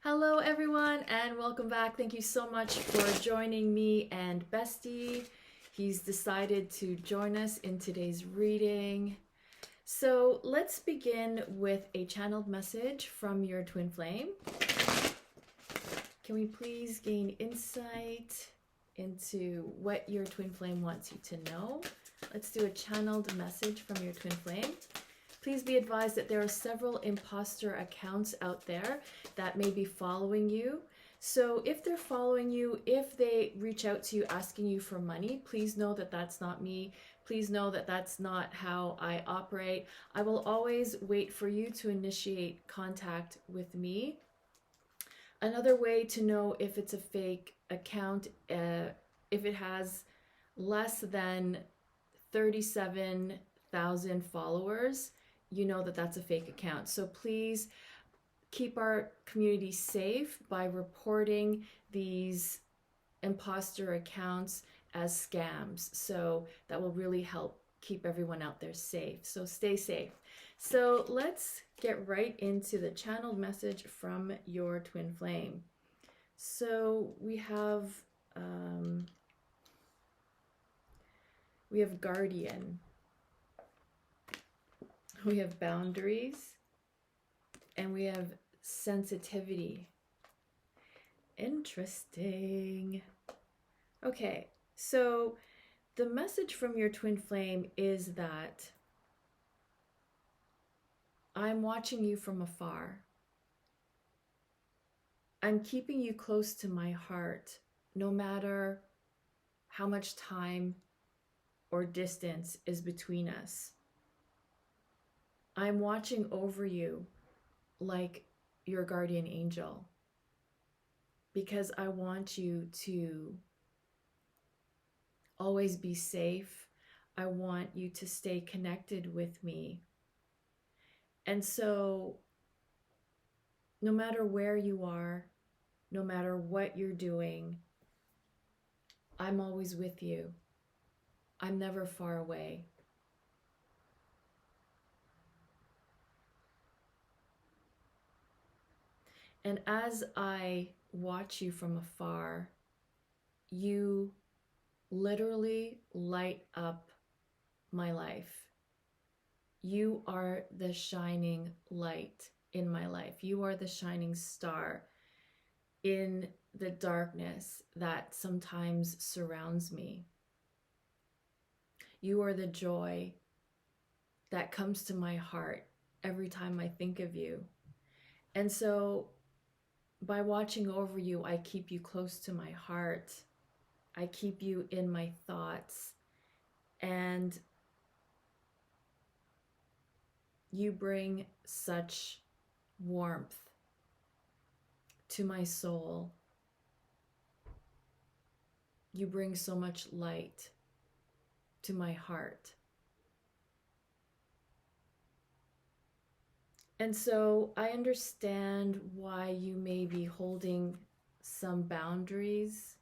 Hello everyone and welcome back. Thank you so much for joining me and Bestie. He's decided to join us in today's reading. So let's begin with a channeled message from your twin flame. Can we please gain insight into what your twin flame wants you to know? Let's do a channeled message from your twin flame. Please be advised that there are several imposter accounts out there that may be following you. So if they're following you, if they reach out to you asking you for money, please know that that's not me. Please know that that's not how I operate. I will always wait for you to initiate contact with me. Another way to know if it's a fake account, if it has less than 37,000 followers, you know that that's a fake account. So please keep our community safe by reporting these imposter accounts as scams. So that will really help keep everyone out there safe. So stay safe. So let's get right into the channeled message from your twin flame. So we have guardian. We have boundaries, and we have sensitivity. Interesting. Okay, so the message from your twin flame is that I'm watching you from afar. I'm keeping you close to my heart, no matter how much time or distance is between us. I'm watching over you like your guardian angel because I want you to always be safe. I want you to stay connected with me. And so no matter where you are, no matter what you're doing, I'm always with you. I'm never far away. And as I watch you from afar, you literally light up my life. You are the shining light in my life. You are the shining star in the darkness that sometimes surrounds me. You are the joy that comes to my heart every time I think of you. And so by watching over you, I keep you close to my heart. I keep you in my thoughts. And you bring such warmth to my soul. You bring so much light to my heart. And so I understand why you may be holding some boundaries.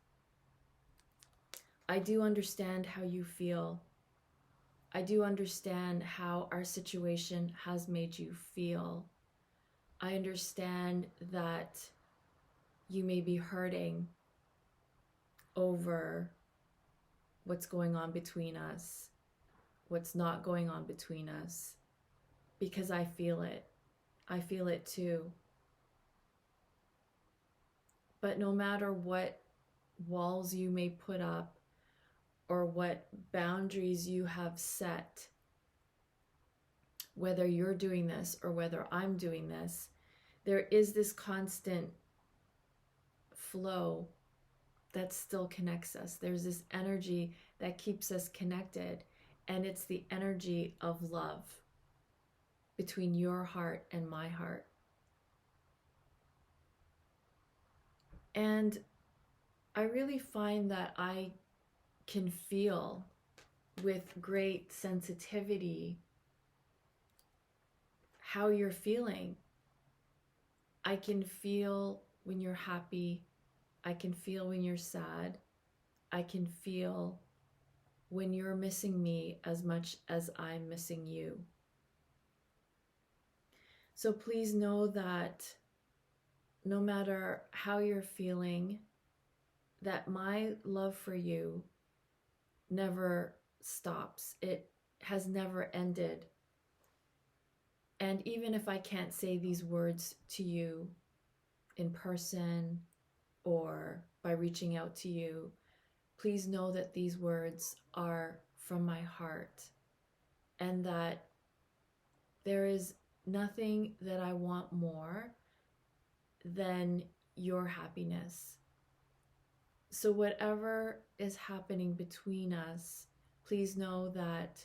I do understand how you feel. I do understand how our situation has made you feel. I understand that you may be hurting over what's going on between us, what's not going on between us, because I feel it. I feel it too. But no matter what walls you may put up or what boundaries you have set, whether you're doing this or whether I'm doing this, there is this constant flow that still connects us. There's this energy that keeps us connected, and it's the energy of love between your heart and my heart. And I really find that I can feel with great sensitivity how you're feeling. I can feel when you're happy. I can feel when you're sad. I can feel when you're missing me as much as I'm missing you. So please know that no matter how you're feeling, that my love for you never stops. It has never ended. And even if I can't say these words to you in person or by reaching out to you, please know that these words are from my heart, and that there is nothing that I want more than your happiness. So whatever is happening between us, please know that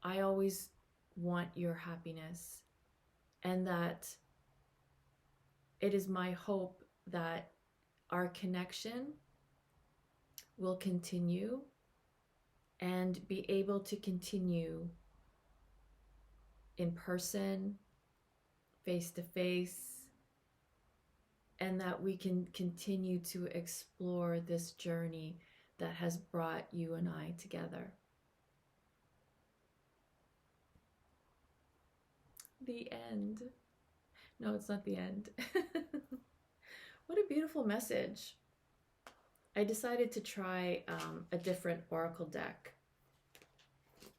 I always want your happiness, and that it is my hope that our connection will continue and be able to continue in person, face to face, and that we can continue to explore this journey that has brought you and I together. The end. No, it's not the end. What a beautiful message. I decided to try a different oracle deck.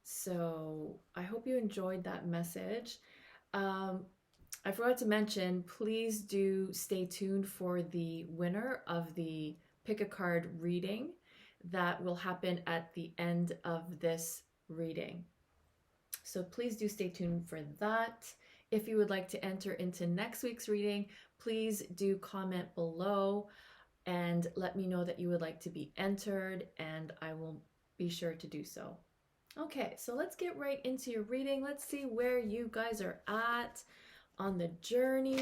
So I hope you enjoyed that message. I forgot to mention, please do stay tuned for the winner of the pick a card reading that will happen at the end of this reading. So please do stay tuned for that. If you would like to enter into next week's reading, please do comment below and let me know that you would like to be entered, and I will be sure to do so. Okay, so let's get right into your reading. Let's see where you guys are at on the journey.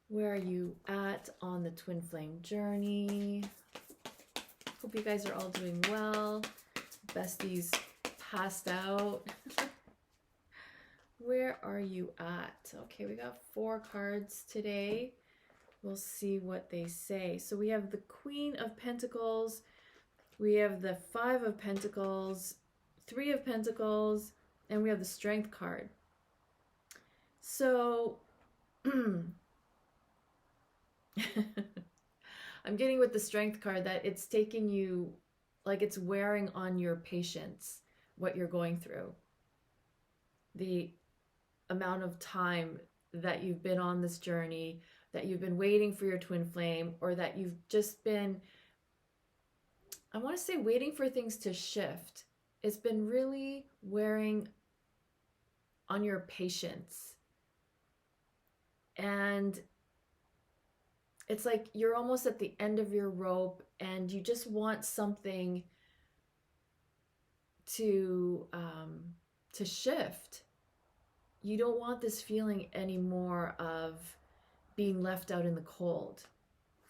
Where are you at on the twin flame journey? Hope you guys are all doing well. Besties passed out. Where are you at? Okay, we got 4 cards today. We'll see what they say. So we have the Queen of Pentacles, we have the 5 of Pentacles, 3 of Pentacles, and we have the Strength card. So I'm getting with the Strength card that it's taking you, like it's wearing on your patience, what you're going through. The amount of time that you've been on this journey, that you've been waiting for your twin flame, or that you've just been, I want to say, waiting for things to shift. It's been really wearing on your patience. And it's like you're almost at the end of your rope and you just want something to shift. You don't want this feeling anymore of being left out in the cold.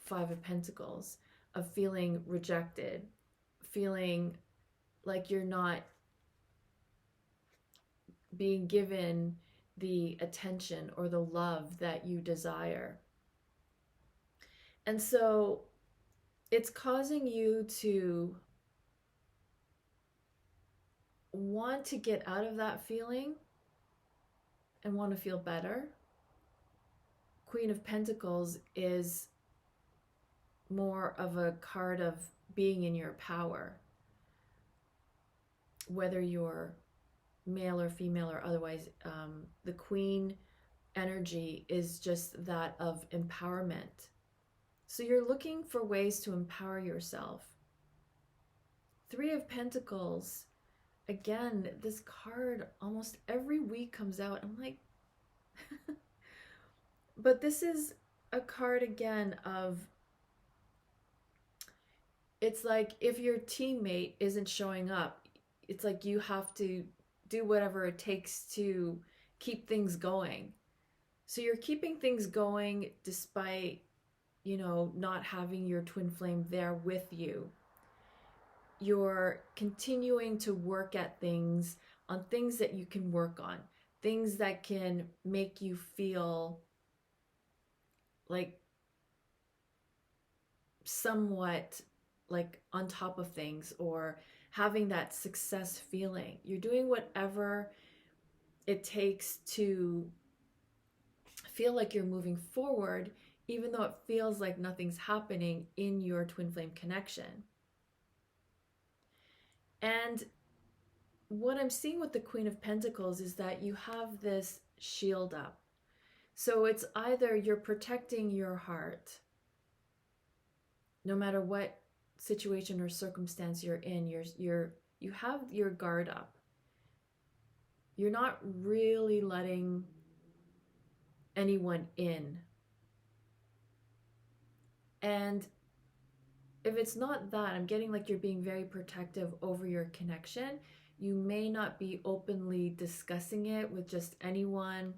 5 of Pentacles, of feeling rejected, feeling like you're not being given the attention or the love that you desire. And so it's causing you to want to get out of that feeling and want to feel better. Queen of Pentacles is more of a card of being in your power. Whether you're male or female or otherwise, the Queen energy is just that of empowerment. So you're looking for ways to empower yourself. 3 of Pentacles, again, this card almost every week comes out. I'm like, but this is a card again of, it's like if your teammate isn't showing up, it's like you have to do whatever it takes to keep things going. So you're keeping things going despite, you know, not having your twin flame there with you. You're continuing to work at things, on things that you can work on, things that can make you feel like somewhat like on top of things, or having that success feeling. You're doing whatever it takes to feel like you're moving forward, even though it feels like nothing's happening in your twin flame connection. And what I'm seeing with the Queen of Pentacles is that you have this shield up. So it's either you're protecting your heart, no matter what situation or circumstance you're in, you have your guard up. You're not really letting anyone in. And if it's not that, I'm getting like you're being very protective over your connection. You may not be openly discussing it with just anyone.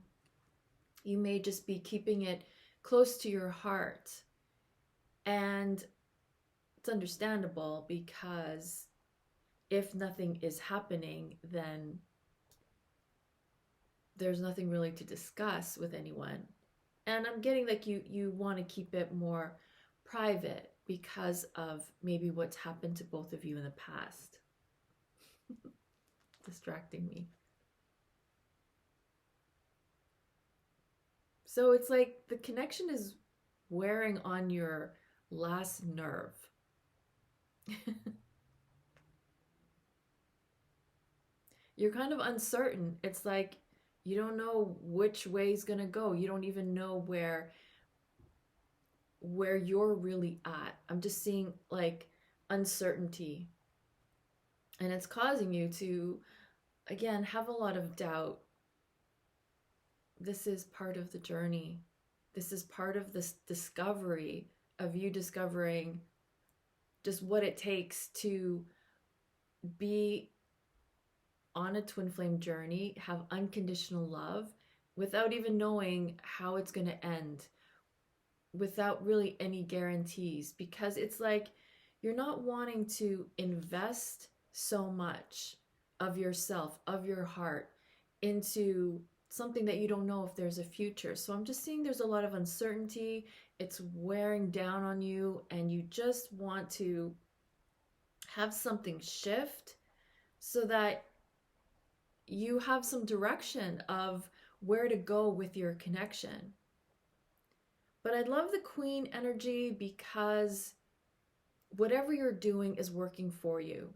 You may just be keeping it close to your heart. And it's understandable, because if nothing is happening, then there's nothing really to discuss with anyone. And I'm getting like you want to keep it more private because of maybe what's happened to both of you in the past. Distracting me. So it's like the connection is wearing on your last nerve. You're kind of uncertain. It's like you don't know which way is going to go. You don't even know where you're really at. I'm just seeing like uncertainty. And it's causing you to, again, have a lot of doubt. This is part of the journey. This is part of this discovery of you discovering just what it takes to be on a twin flame journey, have unconditional love without even knowing how it's going to end, without really any guarantees, because it's like you're not wanting to invest so much of yourself, of your heart, into something that you don't know if there's a future. So I'm just seeing there's a lot of uncertainty. It's wearing down on you, and you just want to have something shift so that you have some direction of where to go with your connection. But I love the Queen energy because whatever you're doing is working for you.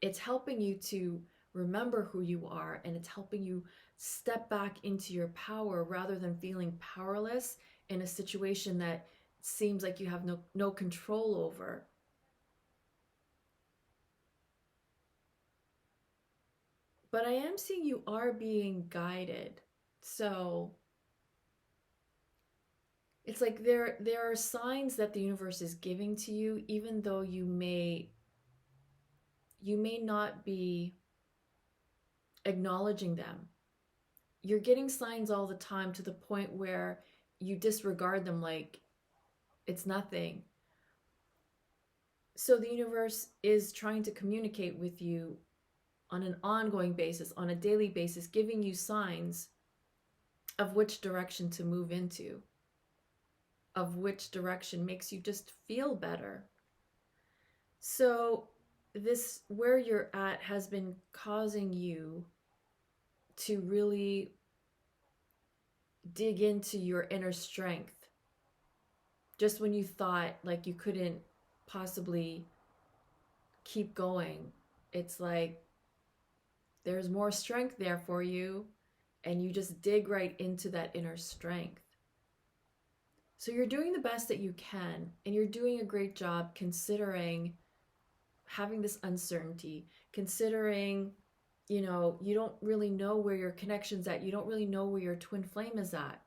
It's helping you to remember who you are, and it's helping you step back into your power rather than feeling powerless in a situation that seems like you have no control over. But I am seeing you are being guided. So it's like there are signs that the universe is giving to you, even though you may not be acknowledging them. You're getting signs all the time to the point where you disregard them like it's nothing. So the universe is trying to communicate with you on an ongoing basis, on a daily basis, giving you signs of which direction to move into, of which direction makes you just feel better. So this, where you're at, has been causing you to really dig into your inner strength. Just when you thought like you couldn't possibly keep going, it's like there's more strength there for you, and you just dig right into that inner strength. So you're doing the best that you can, and you're doing a great job considering having this uncertainty, considering, you know, you don't really know where your connection's at. You don't really know where your twin flame is at.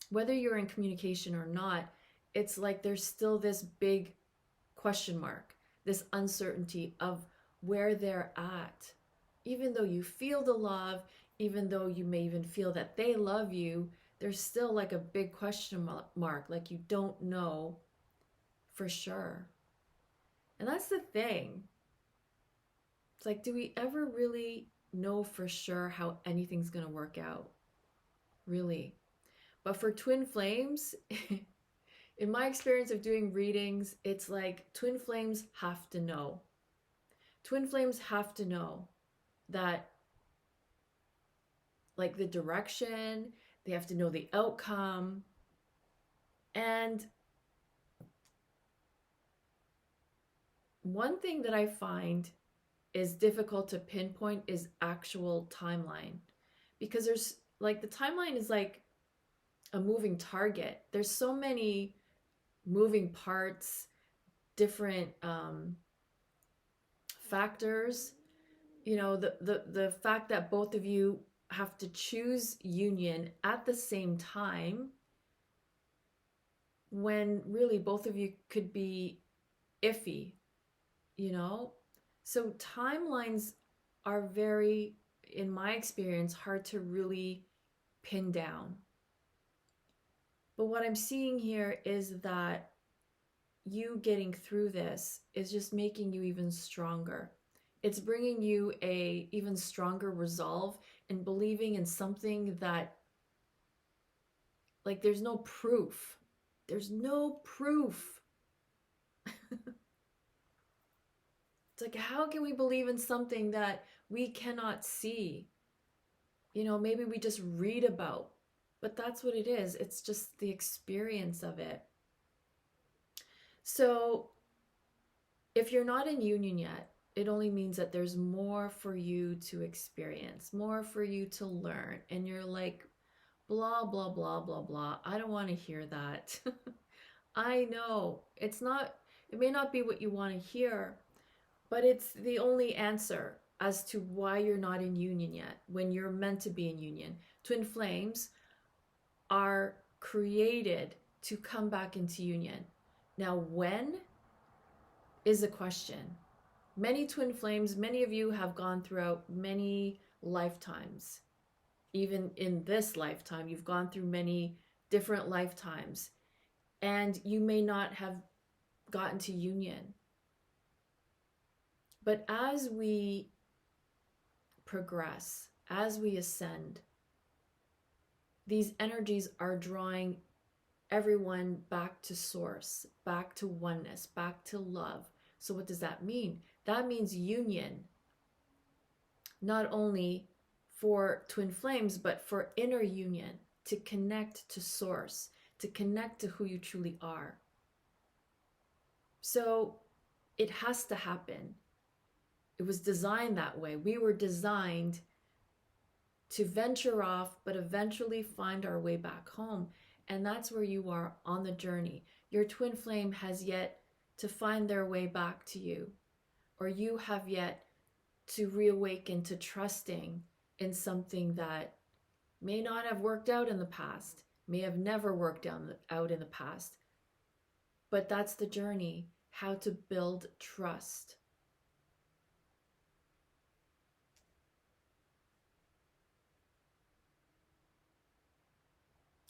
Whether you're in communication or not, it's like there's still this big question mark, this uncertainty of where they're at. Even though you feel the love, even though you may even feel that they love you, there's still like a big question mark, like you don't know for sure. And that's the thing. It's like, do we ever really know for sure how anything's going to work out? Really? But for twin flames, in my experience of doing readings, it's like twin flames have to know. Twin flames have to know that, like, the direction, They have to know the outcome. And one thing that I find is difficult to pinpoint is actual timeline, because there's like, the timeline is like a moving target. There's so many moving parts, different factors. You know, the fact that both of you have to choose union at the same time, when really both of you could be iffy, you know? So timelines are very, in my experience, hard to really pin down. But what I'm seeing here is that you getting through this is just making you even stronger. It's bringing you a even stronger resolve and believing in something that, like, there's no proof. There's no proof. It's like, how can we believe in something that we cannot see? You know, maybe we just read about, but that's what it is. It's just the experience of it. So if you're not in union yet, it only means that there's more for you to experience, more for you to learn. And you're like, blah, blah, blah, blah, blah. I don't want to hear that. I know it's not, it may not be what you want to hear, but it's the only answer as to why you're not in union yet, when you're meant to be in union. Twin flames are created to come back into union. Now, when is a question. Many twin flames, many of you have gone throughout many lifetimes. Even in this lifetime, you've gone through many different lifetimes, and you may not have gotten to union. But as we progress, as we ascend, these energies are drawing everyone back to source, back to oneness, back to love. So what does that mean? That means union, not only for twin flames, but for inner union, to connect to source, to connect to who you truly are. So it has to happen. It was designed that way. We were designed to venture off, but eventually find our way back home. And that's where you are on the journey. Your twin flame has yet to find their way back to you, or you have yet to reawaken to trusting in something that may not have worked out in the past, may have never worked out in the past. But that's the journey, how to build trust.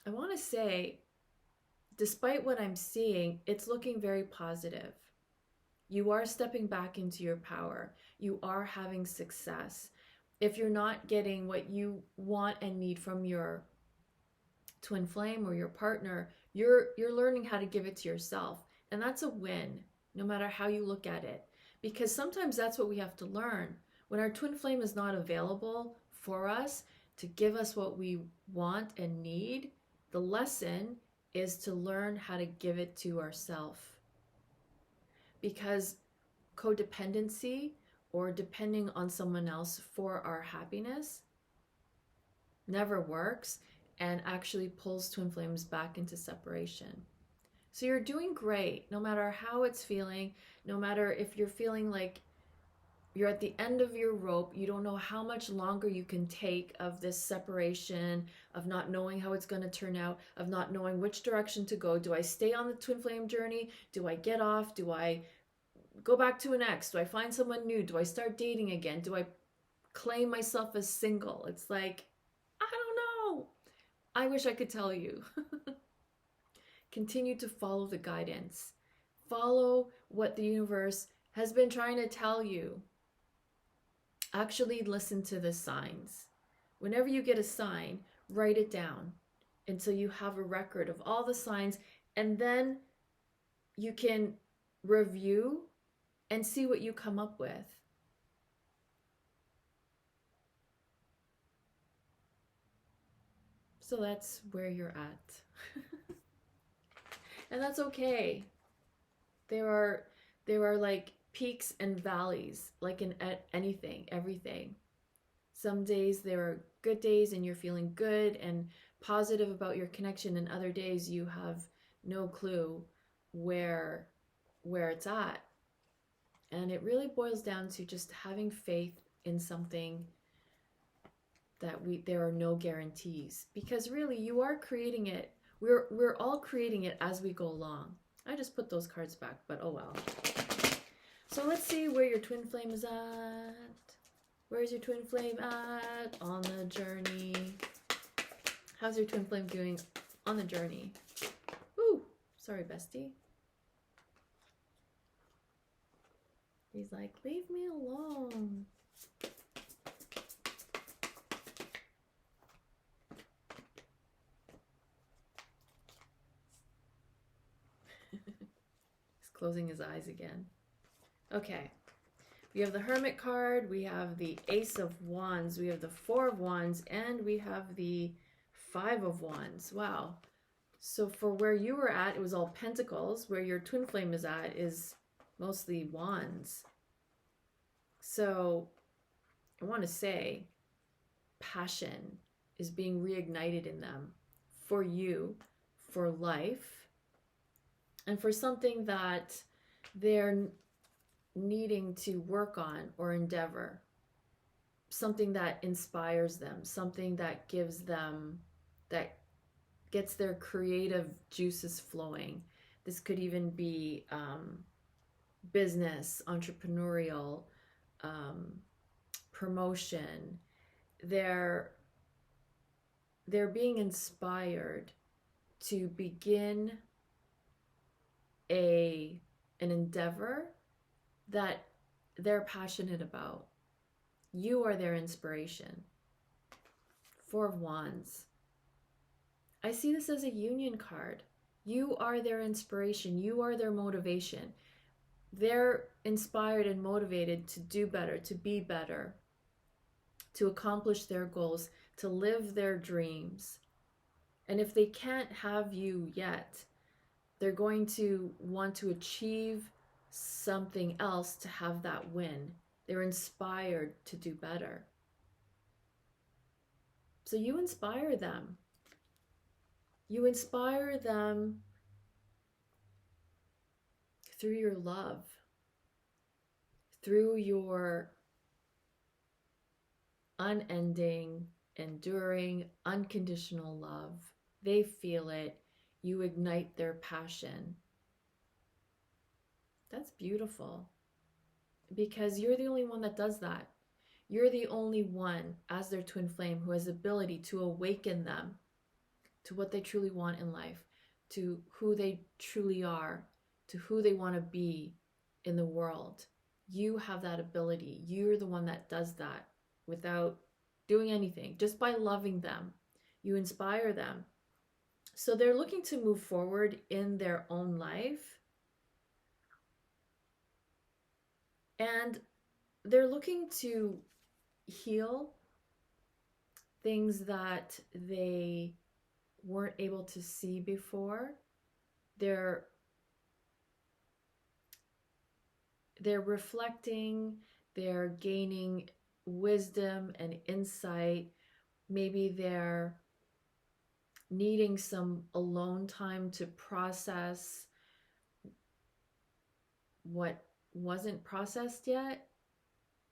I want to say, despite what I'm seeing, it's looking very positive. You are stepping back into your power. You are having success. If you're not getting what you want and need from your twin flame or your partner, you're learning how to give it to yourself. And that's a win, no matter how you look at it. Because sometimes that's what we have to learn. When our twin flame is not available for us to give us what we want and need, the lesson is to learn how to give it to ourselves. Because codependency, or depending on someone else for our happiness, never works and actually pulls twin flames back into separation. So you're doing great, no matter how it's feeling, no matter if you're feeling like you're at the end of your rope, you don't know how much longer you can take of this separation, of not knowing how it's going to turn out, of not knowing which direction to go. Do I stay on the twin flame journey? Do I get off? Do I go back to an ex? Do I find someone new? Do I start dating again? Do I claim myself as single? It's like, I don't know. I wish I could tell you. Continue to follow the guidance. Follow what the universe has been trying to tell you. Actually listen to the signs. Whenever you get a sign, write it down until you have a record of all the signs, and then you can review and see what you come up with. So that's where you're at. And that's okay. There are like peaks and valleys, like in anything, everything. Some days there are good days and you're feeling good and positive about your connection, and other days you have no clue where it's at. And it really boils down to just having faith in something that there are no guarantees, because really you are creating it. We're all creating it as we go along. I just put those cards back, but oh well. So let's see where your twin flame is at. Where's your twin flame at on the journey? How's your twin flame doing on the journey? Ooh, sorry, bestie. He's like, leave me alone. He's closing his eyes again. Okay. We have the Hermit card, we have the Ace of Wands, we have the Four of Wands, and we have the Five of Wands. Wow. So for where you were at, it was all Pentacles. Where your twin flame is at is mostly Wands. So I want to say passion is being reignited in them for you, for life, and for something that they're needing to work on or endeavor, something that inspires them, something that gives them, that gets their creative juices flowing. This could even be business, entrepreneurial, promotion. They're being inspired to begin an endeavor that they're passionate about. You are their inspiration. Four of Wands. I see this as a union card. You are their inspiration. You are their motivation. They're inspired and motivated to do better, to be better, to accomplish their goals, to live their dreams. And if they can't have you yet, they're going to want to achieve something else to have that win. They're inspired to do better. So you inspire them. You inspire them through your love, through your unending, enduring, unconditional love. They feel it. You ignite their passion. That's beautiful, because you're the only one that does that. You're the only one, as their twin flame, who has the ability to awaken them to what they truly want in life, to who they truly are, to who they want to be in the world. You have that ability. You're the one that does that without doing anything, just by loving them. You inspire them. So they're looking to move forward in their own life. And they're looking to heal things that they weren't able to see before. They're reflecting, they're gaining wisdom and insight. Maybe they're needing some alone time to process what wasn't processed yet.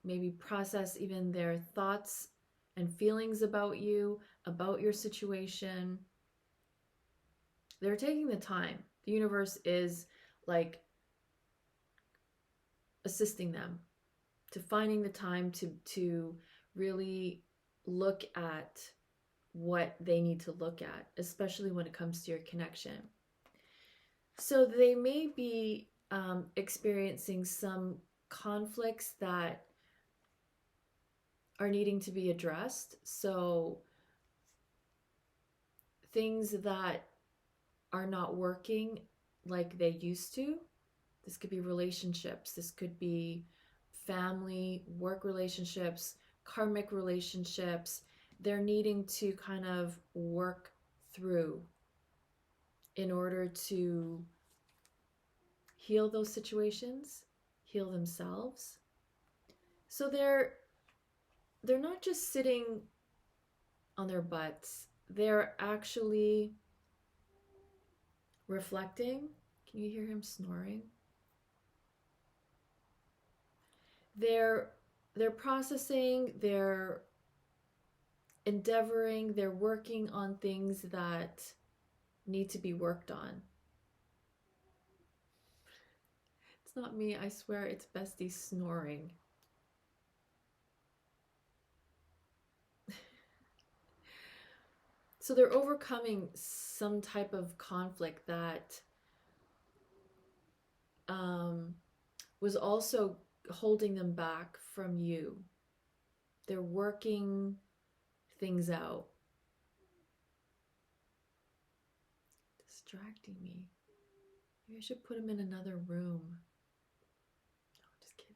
Maybe process even their thoughts and feelings about you, about your situation. They're taking the time. The universe is like assisting them to finding the time to really look at what they need to look at, especially when it comes to your connection. So they may be experiencing some conflicts that are needing to be addressed. So things that are not working like they used to. This could be relationships. This could be family, work relationships, karmic relationships. they're needing to kind of work through in order to heal those situations, heal themselves. So they're not just sitting on their butts, they're actually reflecting. Can you hear him snoring? They're processing, they're endeavoring, they're working on things that need to be worked on. It's not me, I swear it's Bestie snoring. So they're overcoming some type of conflict that was also holding them back from you. They're working things out. Distracting me. Maybe I should put him in another room. No, just kidding.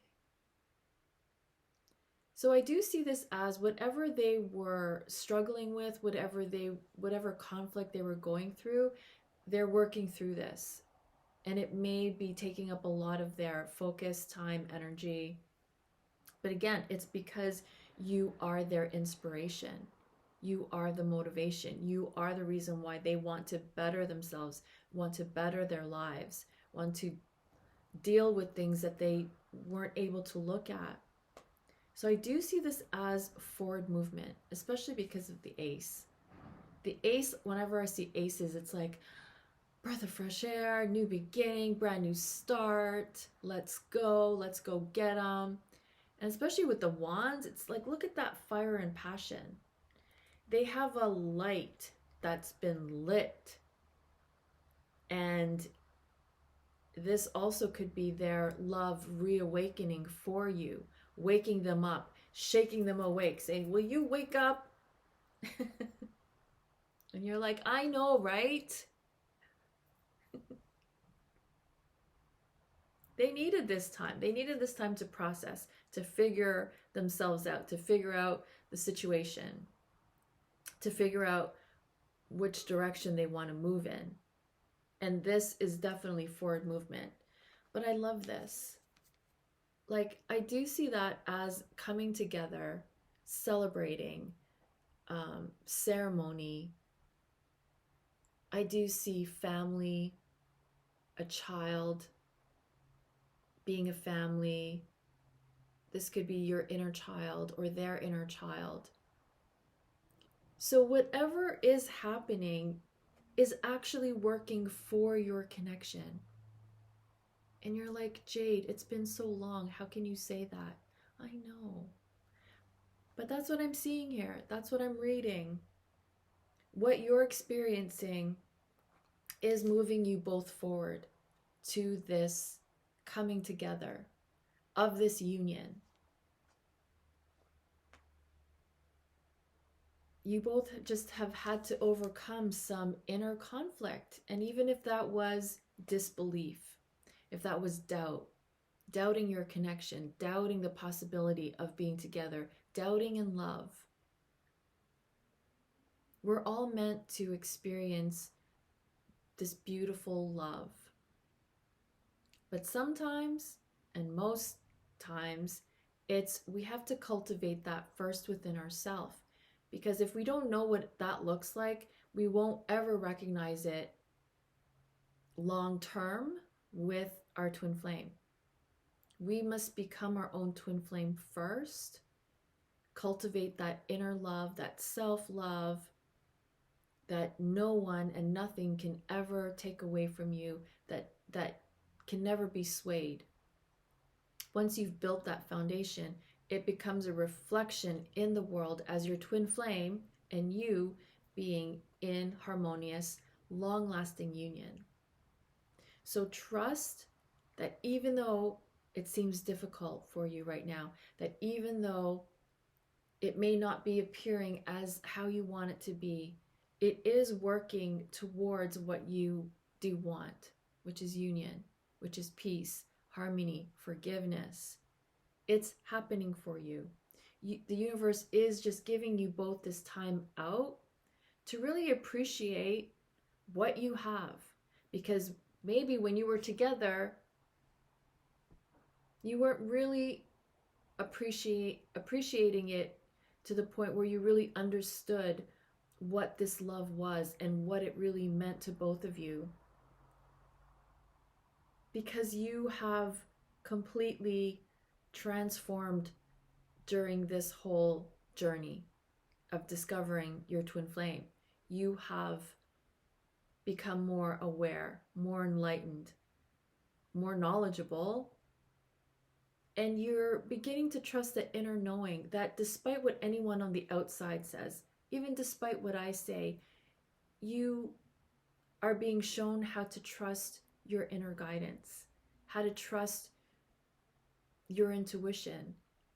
So I do see this as whatever they were struggling with, whatever conflict they were going through, they're working through this. And it may be taking up a lot of their focus, time, energy. But again, it's because you are their inspiration. You are the motivation. You are the reason why they want to better themselves, want to better their lives, want to deal with things that they weren't able to look at. So I do see this as forward movement, especially because of the ace. The ace, whenever I see aces, it's like breath of fresh air, new beginning, brand new start. Let's go get them. And especially with the wands, it's like, look at that fire and passion. They have a light that's been lit. And this also could be their love reawakening for you, waking them up, shaking them awake, saying, will you wake up? And you're like, I know, right? They needed this time. They needed this time to process, to figure themselves out, to figure out the situation, to figure out which direction they want to move in. And this is definitely forward movement. But I love this. Like, I do see that as coming together, celebrating, ceremony. I do see family, a child, being a family. This could be your inner child or their inner child. So whatever is happening is actually working for your connection. And you're like, Jade, it's been so long. How can you say that? I know. But that's what I'm seeing here. That's what I'm reading. What you're experiencing is moving you both forward to this coming together of this union. You both just have had to overcome some inner conflict. And even if that was disbelief, if that was doubt, doubting your connection, doubting the possibility of being together, doubting in love, we're all meant to experience this beautiful love. But sometimes, and most times, we have to cultivate that first within ourselves. Because if we don't know what that looks like, we won't ever recognize it long term with our twin flame. We must become our own twin flame first, cultivate that inner love, that self-love, that no one and nothing can ever take away from you, that can never be swayed. Once you've built that foundation, it becomes a reflection in the world as your twin flame and you being in harmonious, long-lasting union. So trust that even though it seems difficult for you right now, that even though it may not be appearing as how you want it to be, it is working towards what you do want, which is union, which is peace, harmony, forgiveness. It's happening for you. the universe is just giving you both this time out to really appreciate what you have. Because maybe when you were together, you weren't really appreciating it to the point where you really understood what this love was and what it really meant to both of you. Because you have completely transformed during this whole journey of discovering your twin flame. You have become more aware, more enlightened, more knowledgeable, and you're beginning to trust the inner knowing that despite what anyone on the outside says, even despite what I say, you are being shown how to trust your inner guidance, how to trust your intuition,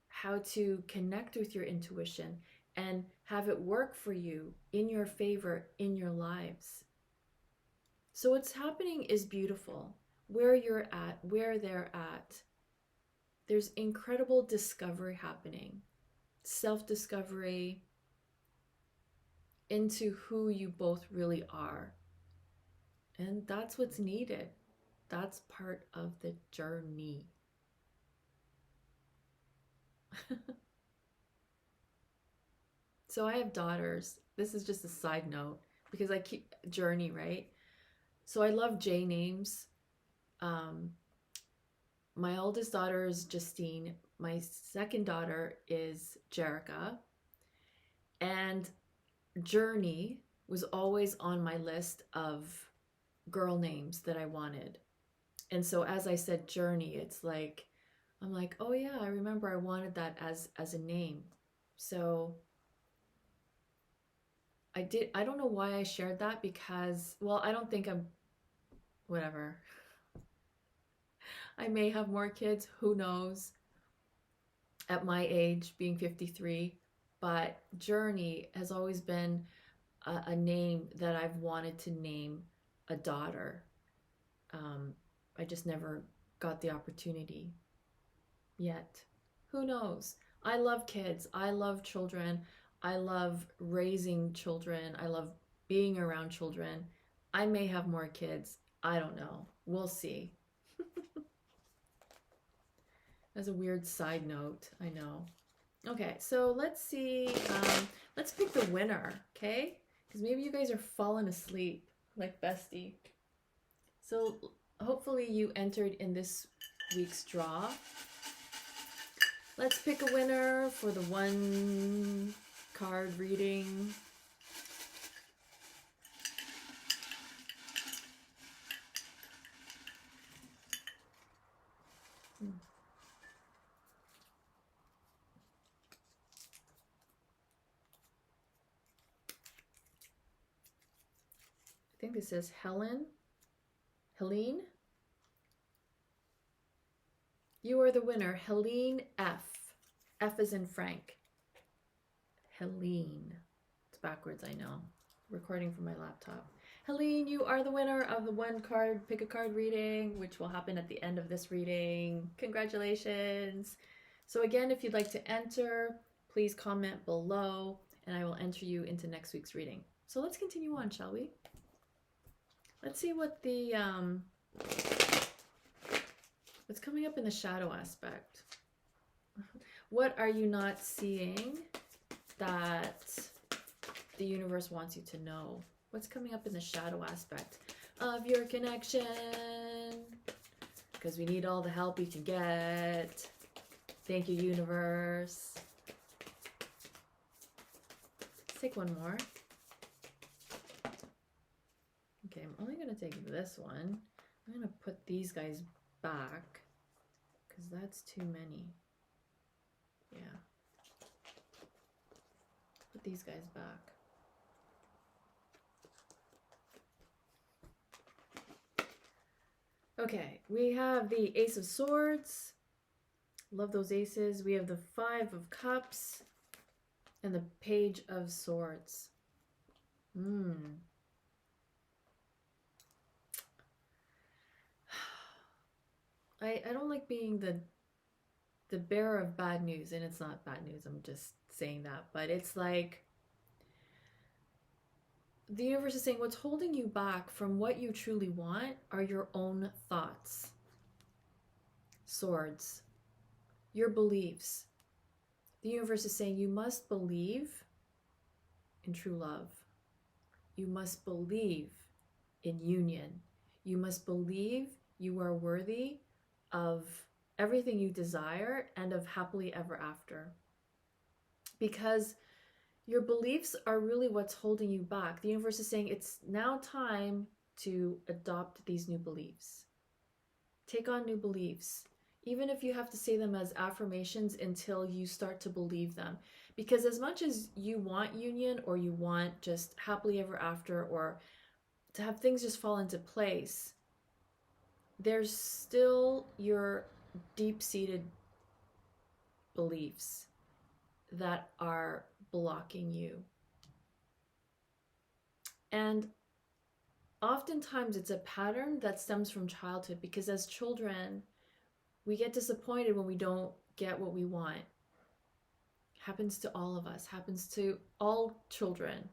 how to connect with your intuition and have it work for you in your favor in your lives. So what's happening is beautiful. Where you're at, where they're at, there's incredible discovery happening. Self-discovery into who you both really are. And that's what's needed. That's part of the journey. So I have daughters. This is just a side note because I keep journey, right? So I love J names. My oldest daughter is Justine. My second daughter is Jerica. And Journey was always on my list of girl names that I wanted. And so as I said Journey, it's like, I'm like, oh yeah, I remember I wanted that as a name. So I don't know why I shared that because, well, I don't think whatever. I may have more kids, who knows, at my age, being 53, but Journey has always been a name that I've wanted to name a daughter. I just never got the opportunity yet. Who knows? I love kids. I love children. I love raising children. I love being around children. I may have more kids. I don't know. We'll see. As a weird side note, I know. Okay, so let's see. Let's pick the winner, okay? Because maybe you guys are falling asleep like Bestie. So hopefully you entered in this week's draw. Let's pick a winner for the one card reading. I think this is Helene. You are the winner, Helene F. F is in Frank. Helene. It's backwards, I know. Recording from my laptop. Helene, you are the winner of the one card, pick a card reading, which will happen at the end of this reading. Congratulations. So again, if you'd like to enter, please comment below and I will enter you into next week's reading. So let's continue on, shall we? Let's see what the what's coming up in the shadow aspect. What are you not seeing that the universe wants you to know? What's coming up in the shadow aspect of your connection? Because we need all the help we can get. Thank you, universe. Let's take one more. Okay, I'm only going to take this one. I'm going to put these guys back because that's too many. Yeah. Put these guys back. Okay, we have the Ace of Swords. Love those aces. We have the Five of Cups and the Page of Swords. I don't like being the the bearer of bad news. And it's not bad news, I'm just saying that. But it's like the universe is saying what's holding you back from what you truly want are your own thoughts. Swords. Your beliefs. The universe is saying you must believe in true love. You must believe in union. You must believe you are worthy of everything you desire and of happily ever after. Because your beliefs are really what's holding you back. The universe is saying it's now time to adopt these new beliefs. Take on new beliefs, even if you have to say them as affirmations until you start to believe them. Because as much as you want union, or you want just happily ever after, or to have things just fall into place, there's still your deep-seated beliefs that are blocking you. And oftentimes it's a pattern that stems from childhood, because as children, we get disappointed when we don't get what we want. Happens to all of us, happens to all children.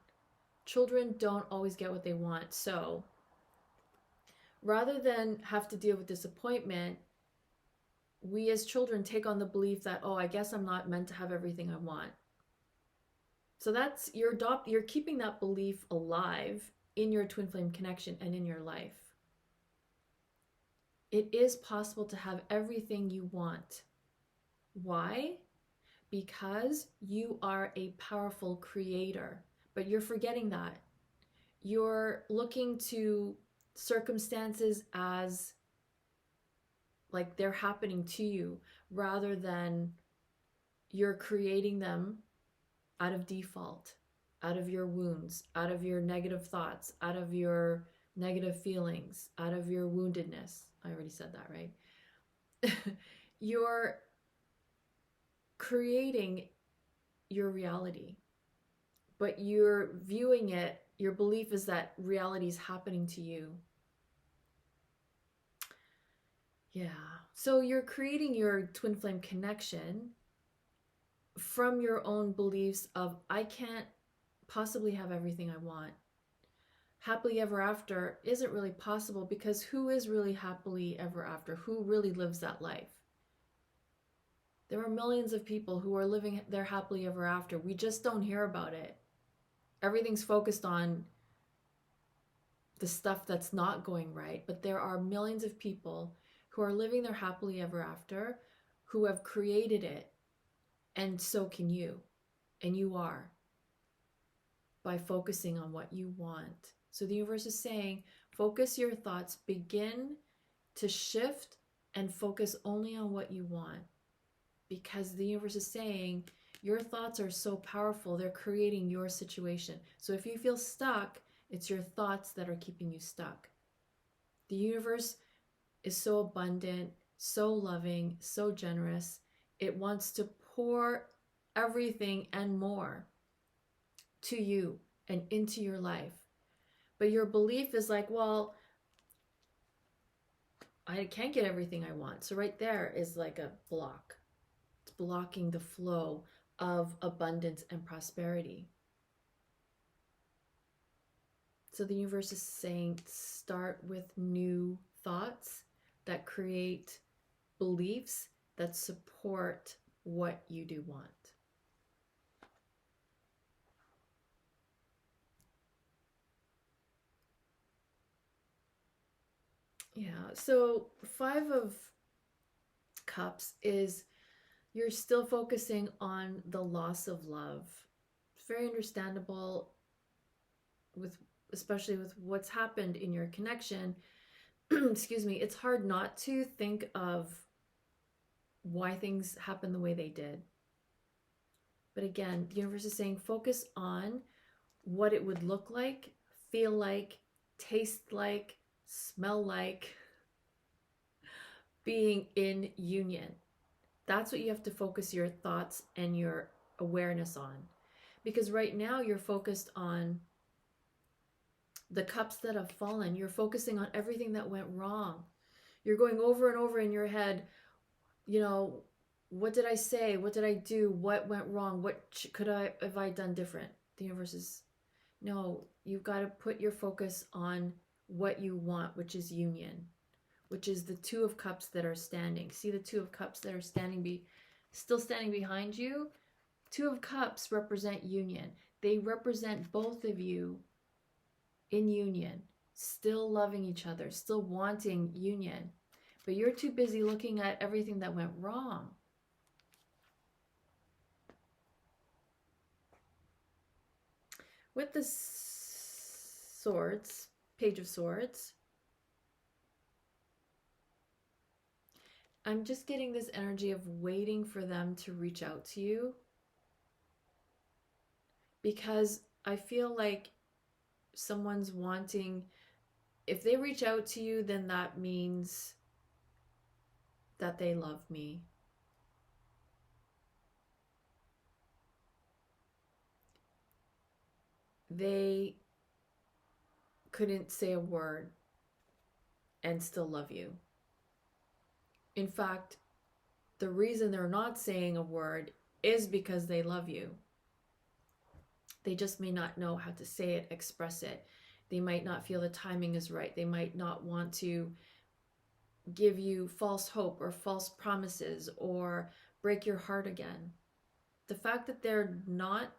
Children don't always get what they want. So rather than have to deal with disappointment, we as children take on the belief that, oh, I guess I'm not meant to have everything I want. So that's you're keeping that belief alive in your twin flame connection and in your life. It is possible to have everything you want. Why? Because you are a powerful creator, but you're forgetting that. You're looking to circumstances as like they're happening to you, rather than you're creating them out of default, out of your wounds, out of your negative thoughts, out of your negative feelings, out of your woundedness. I already said that, right? You're creating your reality, but you're viewing it, your belief is that reality is happening to you. Yeah. So you're creating your twin flame connection from your own beliefs of, I can't possibly have everything I want. Happily ever after isn't really possible, because who is really happily ever after? Who really lives that life? There are millions of people who are living their happily ever after. We just don't hear about it. Everything's focused on the stuff that's not going right, but there are millions of people who are living their happily ever after, who have created it, and so can you, and you are, by focusing on what you want. So the universe is saying, focus your thoughts, begin to shift and focus only on what you want, because the universe is saying your thoughts are so powerful, they're creating your situation. So if you feel stuck, it's your thoughts that are keeping you stuck. The universe is so abundant, so loving, so generous. It wants to pour everything and more to you and into your life. But your belief is like, well, I can't get everything I want. So right there is like a block. It's blocking the flow of abundance and prosperity. So the universe is saying, start with new thoughts that create beliefs that support what you do want. Yeah, so 5 of Cups is you're still focusing on the loss of love. It's very understandable, especially with what's happened in your connection. Excuse me, it's hard not to think of why things happen the way they did. But again, the universe is saying focus on what it would look like, feel like, taste like, smell like being in union. That's what you have to focus your thoughts and your awareness on. Because right now you're focused on the cups that have fallen. You're focusing on everything that went wrong. You're going over and over in your head, you know, what did I say? What did I do? What went wrong? What have I done different? The universe is, no, you've got to put your focus on what you want, which is union, which is the Two of Cups that are standing. See the Two of Cups that are still standing behind you? Two of Cups represent union. They represent both of you in union, still loving each other, still wanting union. But you're too busy looking at everything that went wrong. With the swords, Page of Swords, I'm just getting this energy of waiting for them to reach out to you, because I feel like someone's wanting, if they reach out to you, then that means that they love me. They couldn't say a word and still love you. In fact, the reason they're not saying a word is because they love you. They just may not know how to say it, express it. They might not feel the timing is right. They might not want to give you false hope or false promises or break your heart again. The fact that they're not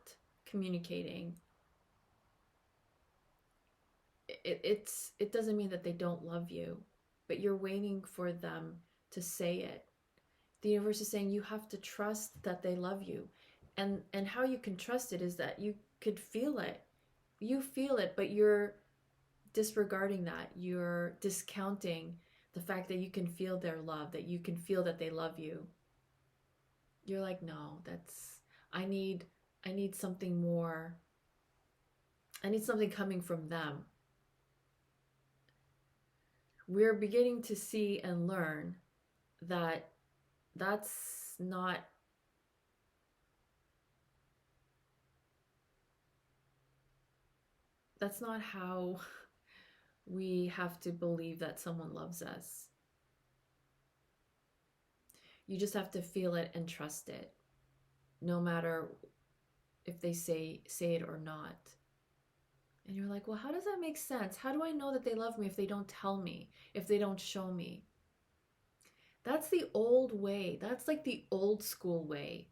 communicating, it doesn't mean that they don't love you, but you're waiting for them to say it. The universe is saying you have to trust that they love you. And how you can trust it is that you could feel it. You feel it, but you're disregarding that. You're discounting the fact that you can feel their love, that you can feel that they love you. You're like, no, I need something more. I need something coming from them. We're beginning to see and learn that that's not how we have to believe that someone loves us. You just have to feel it and trust it, no matter if they say it or not. And you're like, well, how does that make sense? How do I know that they love me if they don't tell me, if they don't show me? That's the old way. That's like the old school way.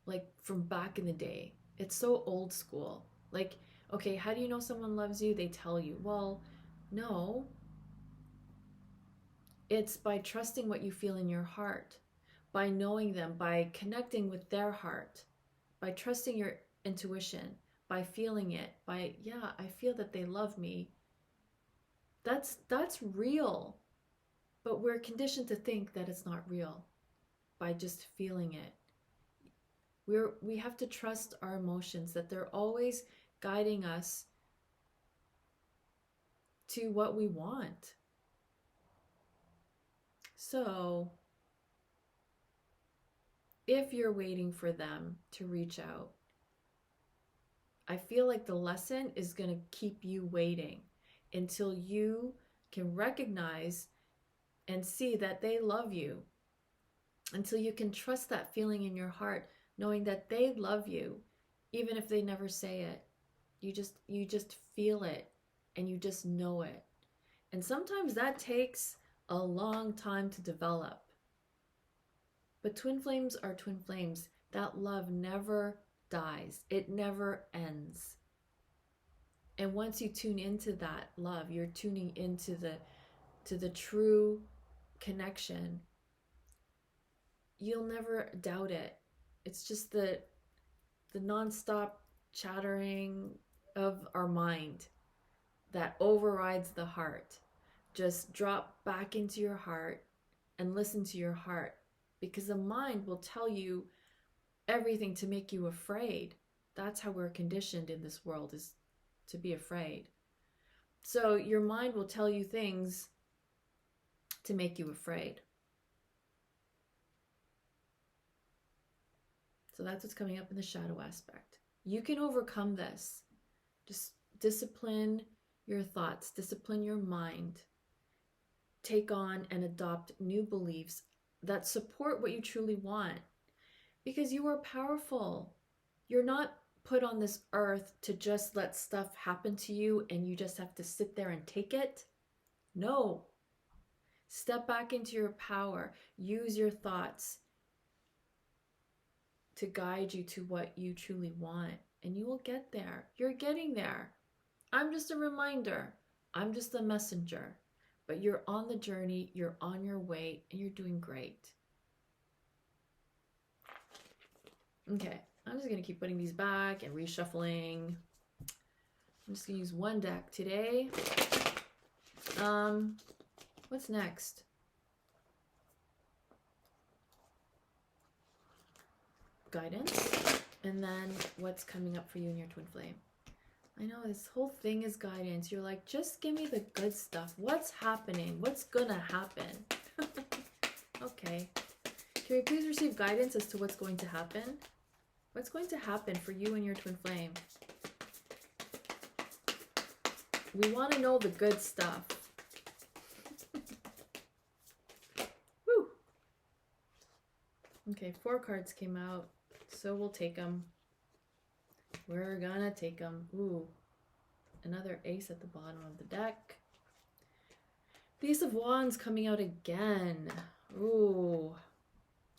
Like from back in the day. It's so old school. Like, okay, how do you know someone loves you? They tell you. Well, no. It's by trusting what you feel in your heart, by knowing them, by connecting with their heart, by trusting your intuition, by feeling it, by, yeah, I feel that they love me. That's real. But we're conditioned to think that it's not real by just feeling it. We have to trust our emotions, that they're always guiding us to what we want. So, if you're waiting for them to reach out, I feel like the lesson is going to keep you waiting until you can recognize and see that they love you, until you can trust that feeling in your heart, knowing that they love you, even if they never say it. You just feel it, and you just know it. And sometimes that takes a long time to develop. But twin flames are twin flames. That love never dies. It never ends. And once you tune into that love, you're tuning into the true connection. You'll never doubt it. It's just the nonstop chattering of our mind that overrides the heart. Just drop back into your heart and listen to your heart, because the mind will tell you everything to make you afraid. That's how we're conditioned in this world, is to be afraid. So your mind will tell you things to make you afraid. So that's what's coming up in the shadow aspect. You can overcome this. Just discipline your thoughts, discipline your mind, take on and adopt new beliefs that support what you truly want. Because you are powerful. You're not put on this earth to just let stuff happen to you and you just have to sit there and take it. No. Step back into your power. Use your thoughts to guide you to what you truly want, and you will get there. You're getting there. I'm just a reminder. I'm just a messenger. But you're on the journey, you're on your way, and you're doing great. Okay, I'm just going to keep putting these back and reshuffling. I'm just going to use one deck today. What's next? Guidance, and then what's coming up for you in your twin flame. I know this whole thing is guidance. You're like, just give me the good stuff. What's happening? What's gonna happen? Okay. Can we please receive guidance as to what's going to happen? What's going to happen for you and your twin flame? We want to know the good stuff. Woo! Okay, 4 cards came out. So we'll take them. We're gonna take them. Ooh, another ace at the bottom of the deck. The Ace of Wands coming out again. Ooh.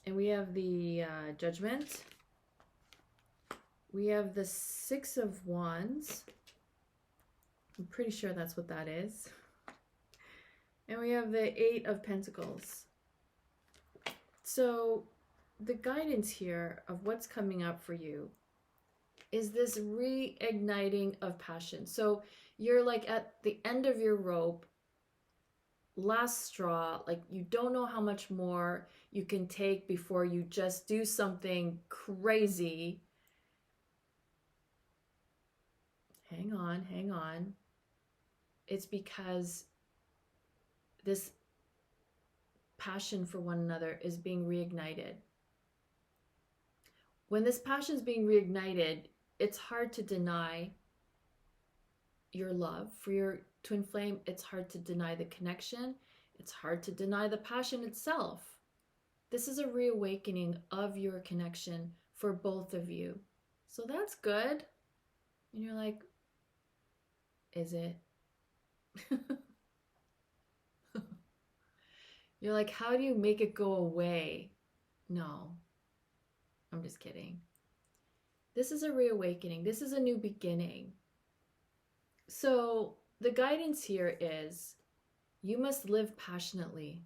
And we have the Judgment. We have the 6 of Wands. I'm pretty sure that's what that is. And we have the 8 of Pentacles. So the guidance here of what's coming up for you is this reigniting of passion. So you're like at the end of your rope, last straw, like you don't know how much more you can take before you just do something crazy. Hang on, hang on. It's because this passion for one another is being reignited. When this passion is being reignited, it's hard to deny your love for your twin flame. It's hard to deny the connection. It's hard to deny the passion itself. This is a reawakening of your connection for both of you. So that's good. And you're like, is it? You're like, how do you make it go away? No. I'm just kidding. This is a reawakening. This is a new beginning. So the guidance here is you must live passionately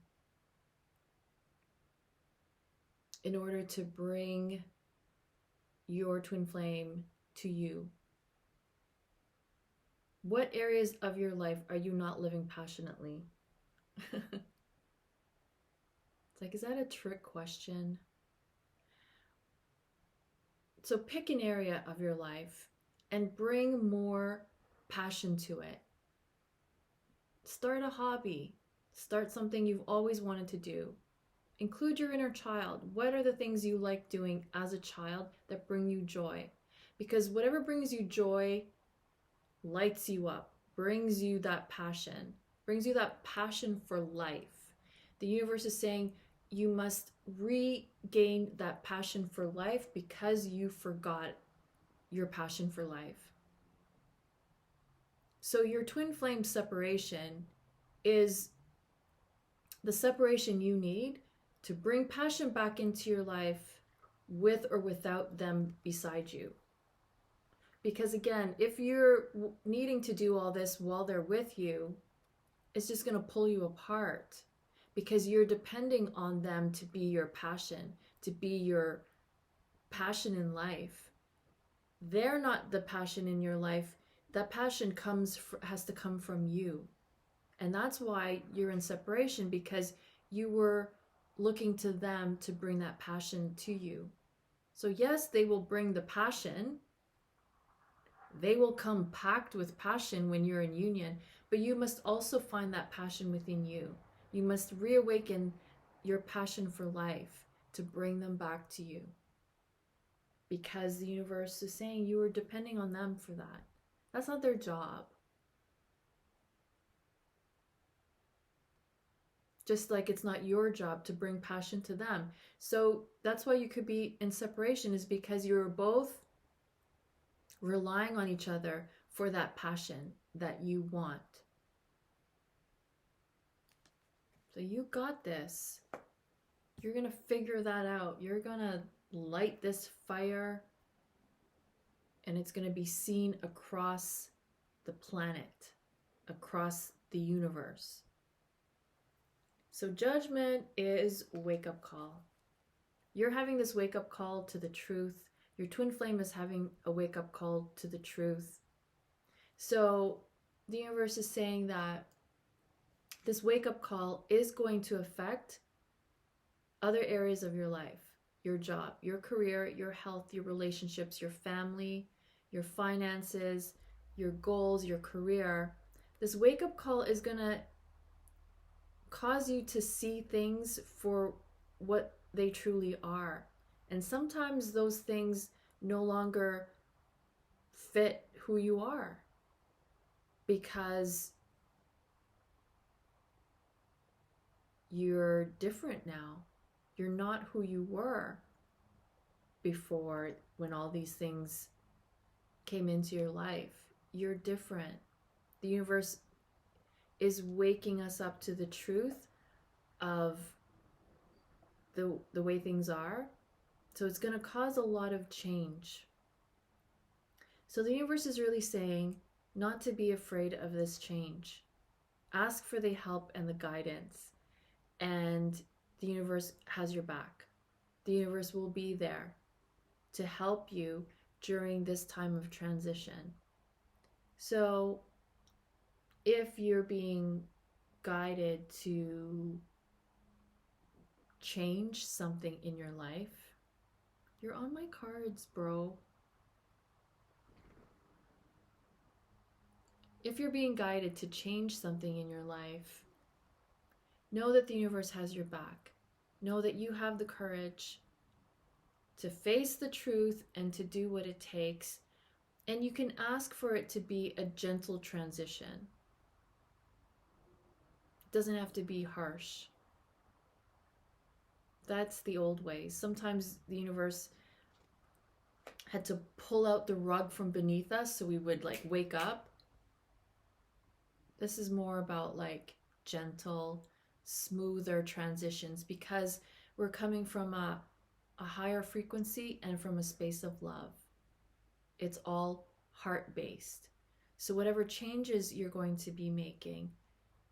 in order to bring your twin flame to you. What areas of your life are you not living passionately? It's like, is that a trick question? So pick an area of your life and bring more passion to it. Start a hobby. Start something you've always wanted to do. Include your inner child. What are the things you like doing as a child that bring you joy? Because whatever brings you joy lights you up, brings you that passion for life. The universe is saying you must regain that passion for life because you forgot your passion for life. So your twin flame separation is the separation you need to bring passion back into your life with or without them beside you. Because again, if you're needing to do all this while they're with you, it's just going to pull you apart because you're depending on them to be your passion, to be your passion in life. They're not the passion in your life. That passion has to come from you. And that's why you're in separation, because you were looking to them to bring that passion to you. So yes, they will bring the passion. They will come packed with passion when you're in union, but you must also find that passion within you. You must reawaken your passion for life to bring them back to you. Because the universe is saying you are depending on them for that. That's not their job. just like it's not your job to bring passion to them. So that's why you could be in separation, is because you're both relying on each other for that passion that you want. So you got this. You're going to figure that out. You're going to light this fire, and it's going to be seen across the planet, across the universe. So judgment is wake-up call. You're having this wake-up call to the truth. Your twin flame is having a wake-up call to the truth. So the universe is saying that this wake-up call is going to affect other areas of your life, your job, your career, your health, your relationships, your family, your finances, your goals, your career. This wake-up call is going to cause you to see things for what they truly are. And sometimes those things no longer fit who you are, because you're different now. You're not who you were before, when all these things came into your life. You're different. The universe is waking us up to the truth of the way things are. So it's going to cause a lot of change. So the universe is really saying not to be afraid of this change. Ask for the help and the guidance, and the universe has your back. The universe will be there to help you during this time of transition. So if you're being guided to change something in your life, you're on my cards, bro. If you're being guided to change something in your life, know that the universe has your back. Know that you have the courage to face the truth and to do what it takes. And you can ask for it to be a gentle transition. It doesn't have to be harsh. That's the old ways. Sometimes the universe had to pull out the rug from beneath us so we would like wake up. This is more about like gentle, smoother transitions, because we're coming from a higher frequency and from a space of love. It's all heart-based. So whatever changes you're going to be making,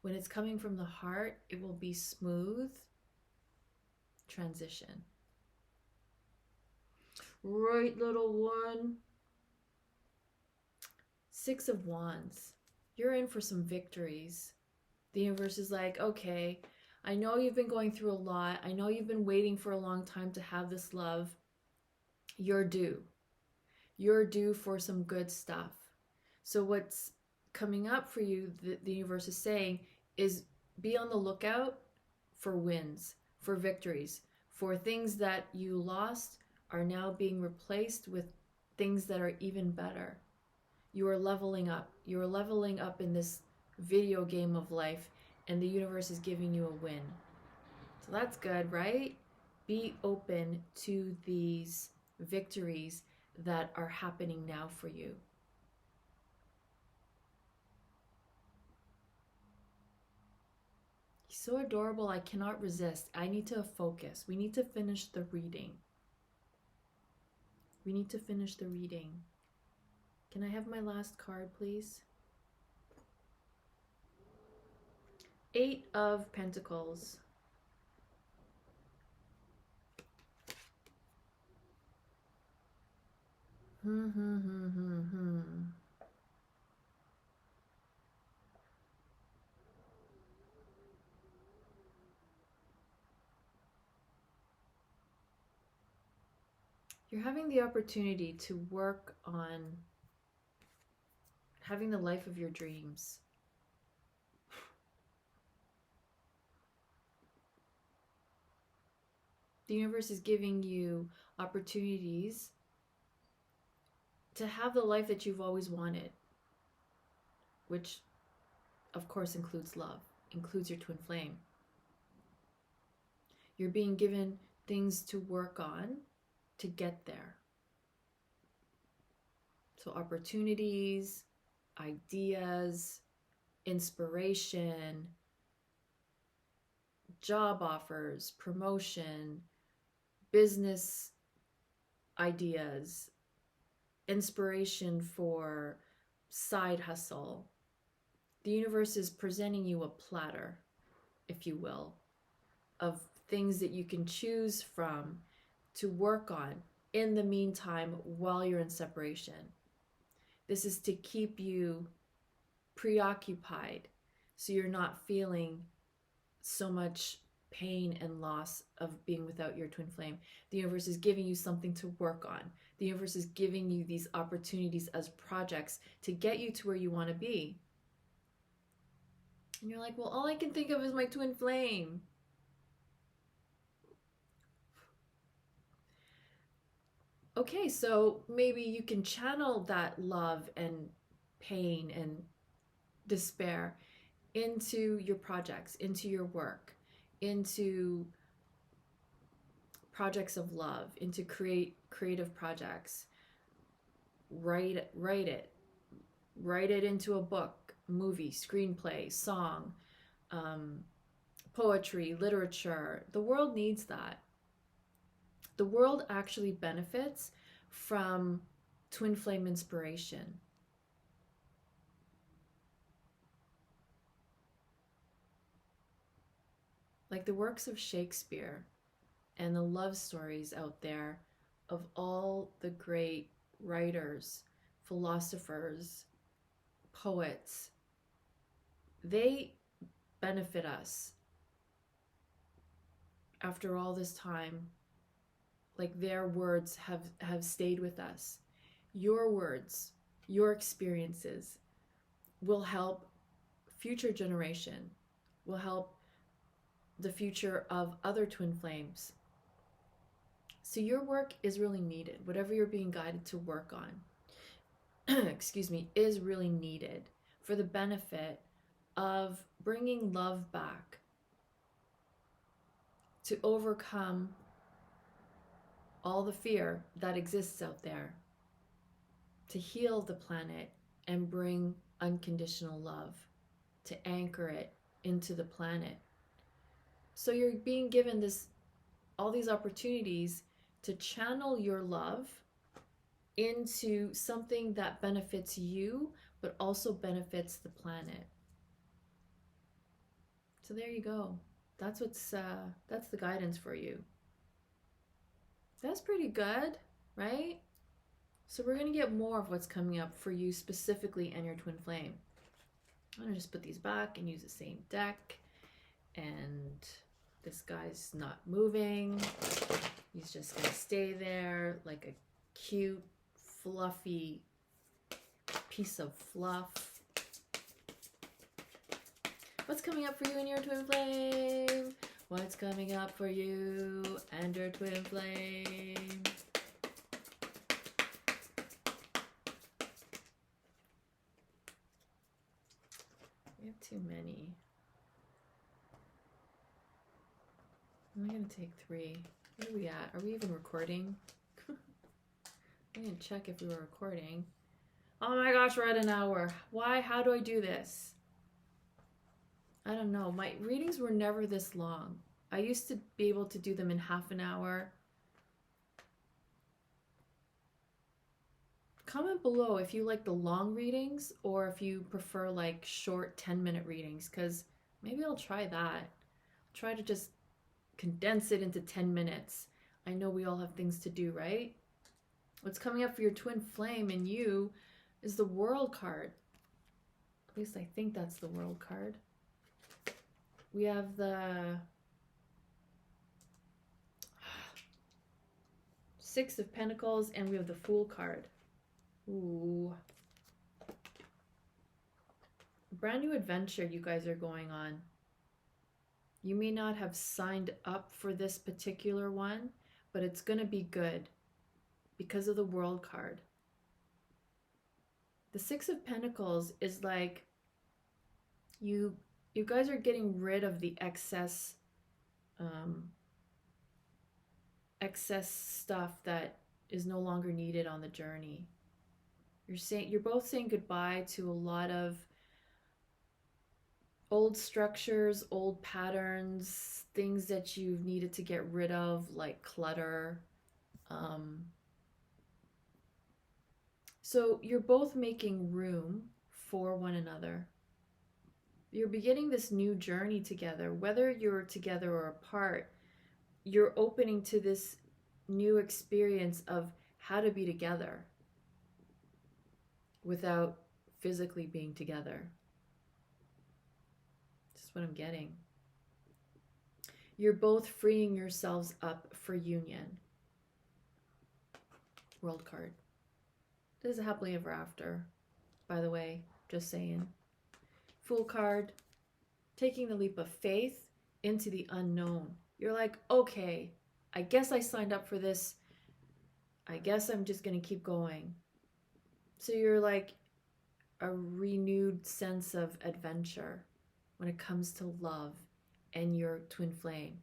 when it's coming from the heart, it will be smooth transition. Right, little one. 6 of Wands. You're in for some victories. The universe is like, okay, I know you've been going through a lot. I know you've been waiting for a long time to have this love. You're due. You're due for some good stuff. So what's coming up for you, the universe is saying, is be on the lookout for wins, for victories, for things that you lost are now being replaced with things that are even better. You are leveling up. You are leveling up in this video game of life, and the universe is giving you a win. So that's good, right? Be open to these victories that are happening now for you. He's so adorable. I cannot resist. I need to focus. We need to finish the reading. We need to finish the reading. Can I have my last card, please? 8 of Pentacles. You're having the opportunity to work on having the life of your dreams. The universe is giving you opportunities to have the life that you've always wanted, which of course includes love, includes your twin flame. You're being given things to work on to get there. So opportunities, ideas, inspiration, job offers, promotion, business ideas, inspiration for side hustle. The universe is presenting you a platter, if you will, of things that you can choose from to work on in the meantime while you're in separation. This is to keep you preoccupied so you're not feeling so much pain and loss of being without your twin flame. The universe is giving you something to work on. The universe is giving you these opportunities as projects to get you to where you want to be. And you're like, well, all I can think of is my twin flame. Okay, so maybe you can channel that love and pain and despair into your projects, into your work, into projects of love, into creative projects. Write it into a book, movie, screenplay, song, poetry, literature. The world needs that. The world actually benefits from twin flame inspiration. Like the works of Shakespeare and the love stories out there of all the great writers, philosophers, poets, they benefit us after all this time. Like their words have stayed with us. Your words, your experiences will help future generation, will help the future of other twin flames. So your work is really needed. Whatever you're being guided to work on, excuse me, is really needed for the benefit of bringing love back, to overcome all the fear that exists out there, to heal the planet and bring unconditional love, to anchor it into the planet. So you're being given all these opportunities to channel your love into something that benefits you, but also benefits the planet. So there you go. That's the guidance for you. That's pretty good, right? So we're going to get more of what's coming up for you specifically and your twin flame. I'm going to just put these back and use the same deck. And this guy's not moving. He's just going to stay there like a cute, fluffy piece of fluff. What's coming up for you and your twin flame? What's coming up for you and your twin flame? We have too many. I'm going to take 3. Where are we at? Are we even recording? I'm going to check if we were recording. Oh my gosh, we're at an hour. Why? How do I do this? I don't know. My readings were never this long. I used to be able to do them in half an hour. Comment below if you like the long readings or if you prefer like short 10-minute readings, because maybe I'll try that. Try to just condense it into 10 minutes. I know we all have things to do, right? What's coming up for your twin flame and you is the World card. At least I think that's the World card. We have the 6 of Pentacles and we have the Fool card. Ooh. Brand new adventure you guys are going on. You may not have signed up for this particular one, but it's going to be good because of the World card. The 6 of Pentacles is like you guys are getting rid of the excess excess stuff that is no longer needed on the journey. You're both saying goodbye to a lot of old structures, old patterns, things that you've needed to get rid of, like clutter. So you're both making room for one another. You're beginning this new journey together. Whether you're together or apart, you're opening to this new experience of how to be together without physically being together. This is what I'm getting. You're both freeing yourselves up for union. World card. This is a happily ever after, by the way, just saying. Fool card. Taking the leap of faith into the unknown. You're like, okay, I guess I signed up for this. I guess I'm just going to keep going. So you're like a renewed sense of adventure when it comes to love and your twin flame.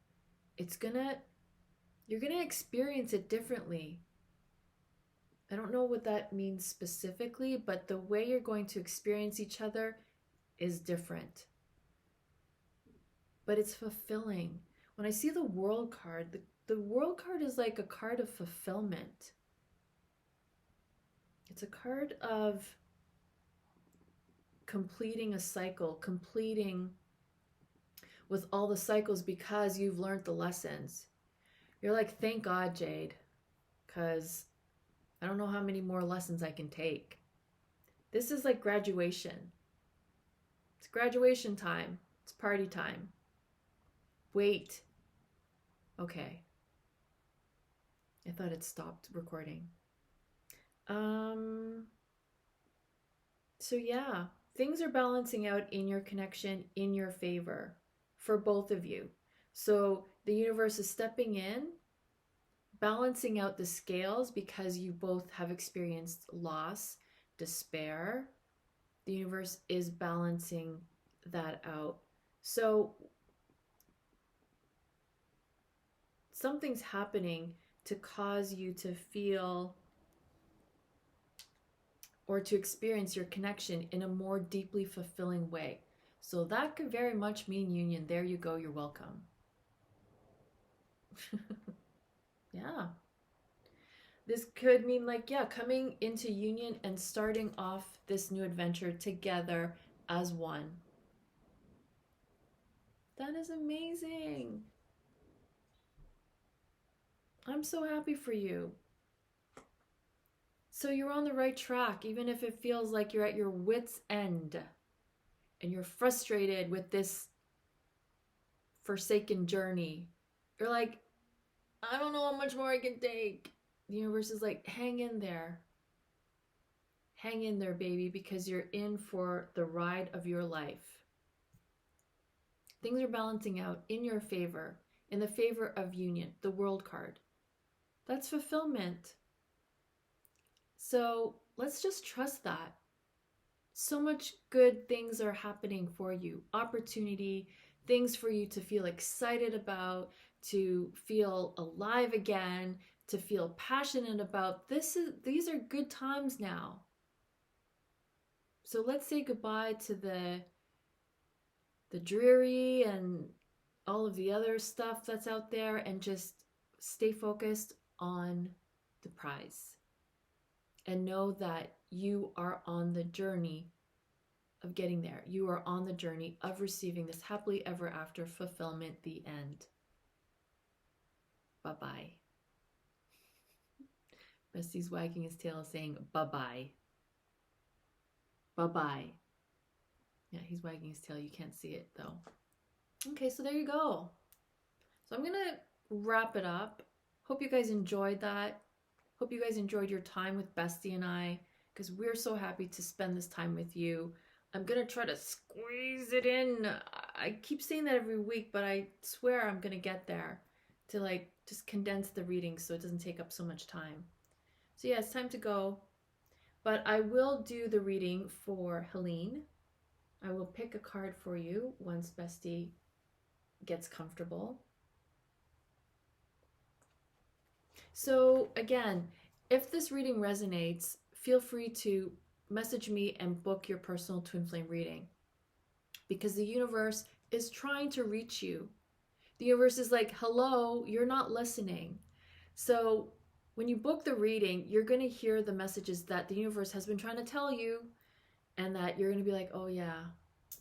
You're going to experience it differently. I don't know what that means specifically, but the way you're going to experience each other is different. But it's fulfilling. When I see the World card, the World card is like a card of fulfillment. It's a card of completing a cycle, completing with all the cycles because you've learned the lessons. You're like, thank God, Jade, because I don't know how many more lessons I can take. This is like graduation. It's graduation time. It's party time. Wait. Okay. I thought it stopped recording. So yeah, things are balancing out in your connection in your favor for both of you. So the universe is stepping in, balancing out the scales because you both have experienced loss, despair. The universe is balancing that out. So something's happening to cause you to feel or to experience your connection in a more deeply fulfilling way. So that could very much mean union. There you go, you're welcome. Yeah. This could mean like, yeah, coming into union and starting off this new adventure together as one. That is amazing. I'm so happy for you. So you're on the right track, even if it feels like you're at your wit's end and you're frustrated with this forsaken journey. You're like, I don't know how much more I can take. The universe is like, hang in there. Hang in there, baby, because you're in for the ride of your life. Things are balancing out in your favor, in the favor of union, the World card. That's fulfillment. So let's just trust that. So much good things are happening for you. Opportunity, things for you to feel excited about, to feel alive again, to feel passionate about. These are good times now. So let's say goodbye to the dreary and all of the other stuff that's out there and just stay focused on the prize. And know that you are on the journey of getting there. You are on the journey of receiving this happily ever after fulfillment, the end. Bye-bye. Bestie's wagging his tail saying bye-bye. Bye-bye. Yeah, he's wagging his tail. You can't see it though. Okay, so there you go. So I'm going to wrap it up. Hope you guys enjoyed that. Hope you guys enjoyed your time with Bestie and I, because we're so happy to spend this time with you. I'm going to try to squeeze it in. I keep saying that every week, but I swear I'm going to get there to like just condense the reading so it doesn't take up so much time. So yeah, it's time to go. But I will do the reading for Helene. I will pick a card for you once Bestie gets comfortable. So again, if this reading resonates, feel free to message me and book your personal twin flame reading, because the universe is trying to reach you. The universe is like, hello, you're not listening. So when you book the reading, you're going to hear the messages that the universe has been trying to tell you, and that you're going to be like, oh yeah,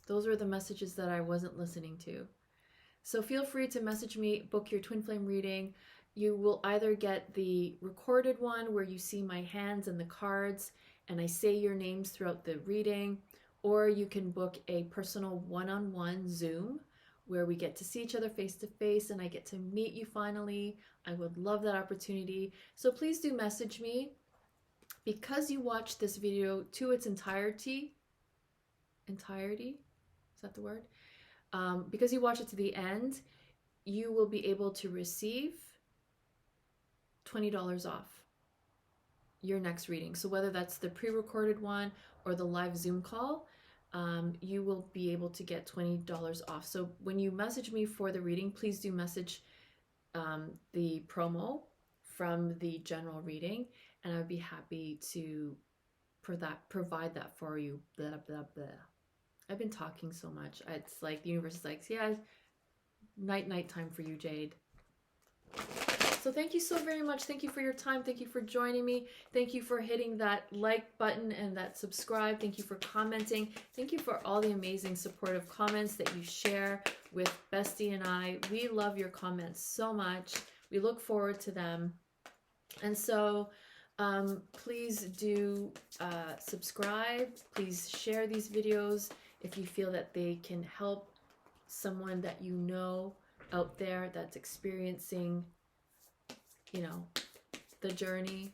those are the messages that I wasn't listening to. So feel free to message me, book your twin flame reading. You will either get the recorded one where you see my hands and the cards and I say your names throughout the reading, or you can book a personal one-on-one Zoom where we get to see each other face to face and I get to meet you finally. I would love that opportunity. So please do message me. Because you watched this video to its entirety, is that the word? Because you watch it to the end, you will be able to receive $20 off your next reading. So whether that's the pre-recorded one or the live Zoom call, you will be able to get $20 off. So when you message me for the reading, please do message the promo from the general reading, and I'd be happy to provide that for you. Blah, blah, blah. I've been talking so much. It's like the universe is like, yeah, night time for you, Jade. So thank you so very much. Thank you for your time. Thank you for joining me. Thank you for hitting that like button and that subscribe. Thank you for commenting. Thank you for all the amazing supportive comments that you share with Bestie and I. We love your comments so much. We look forward to them. And so please do subscribe. Please share these videos if you feel that they can help someone that you know out there that's experiencing, you know, the journey.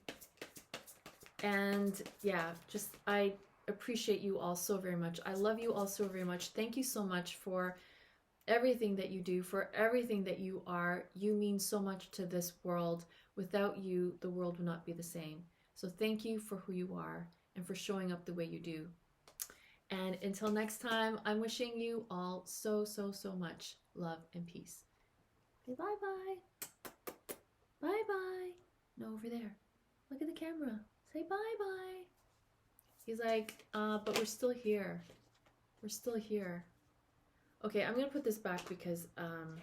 And yeah, just I appreciate you all so very much. I love you all so very much. Thank you so much for everything that you do, for everything that you are. You mean so much to this world. Without you, the world would not be the same. So thank you for who you are and for showing up the way you do. And until next time, I'm wishing you all so much love and peace. Okay, bye-bye. Bye-bye. No, over there. Look at the camera. Say bye-bye. He's like, but we're still here. We're still here. Okay, I'm going to put this back because I'm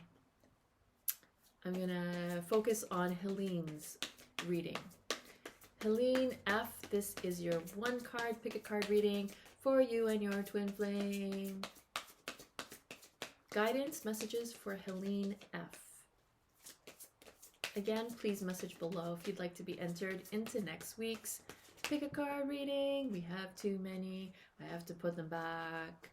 going to focus on Helene's reading. Helene F., this is your one card, pick a card reading for you and your twin flame. Guidance messages for Helene F. Again, please message below if you'd like to be entered into next week's pick a card reading. We have too many. I have to put them back.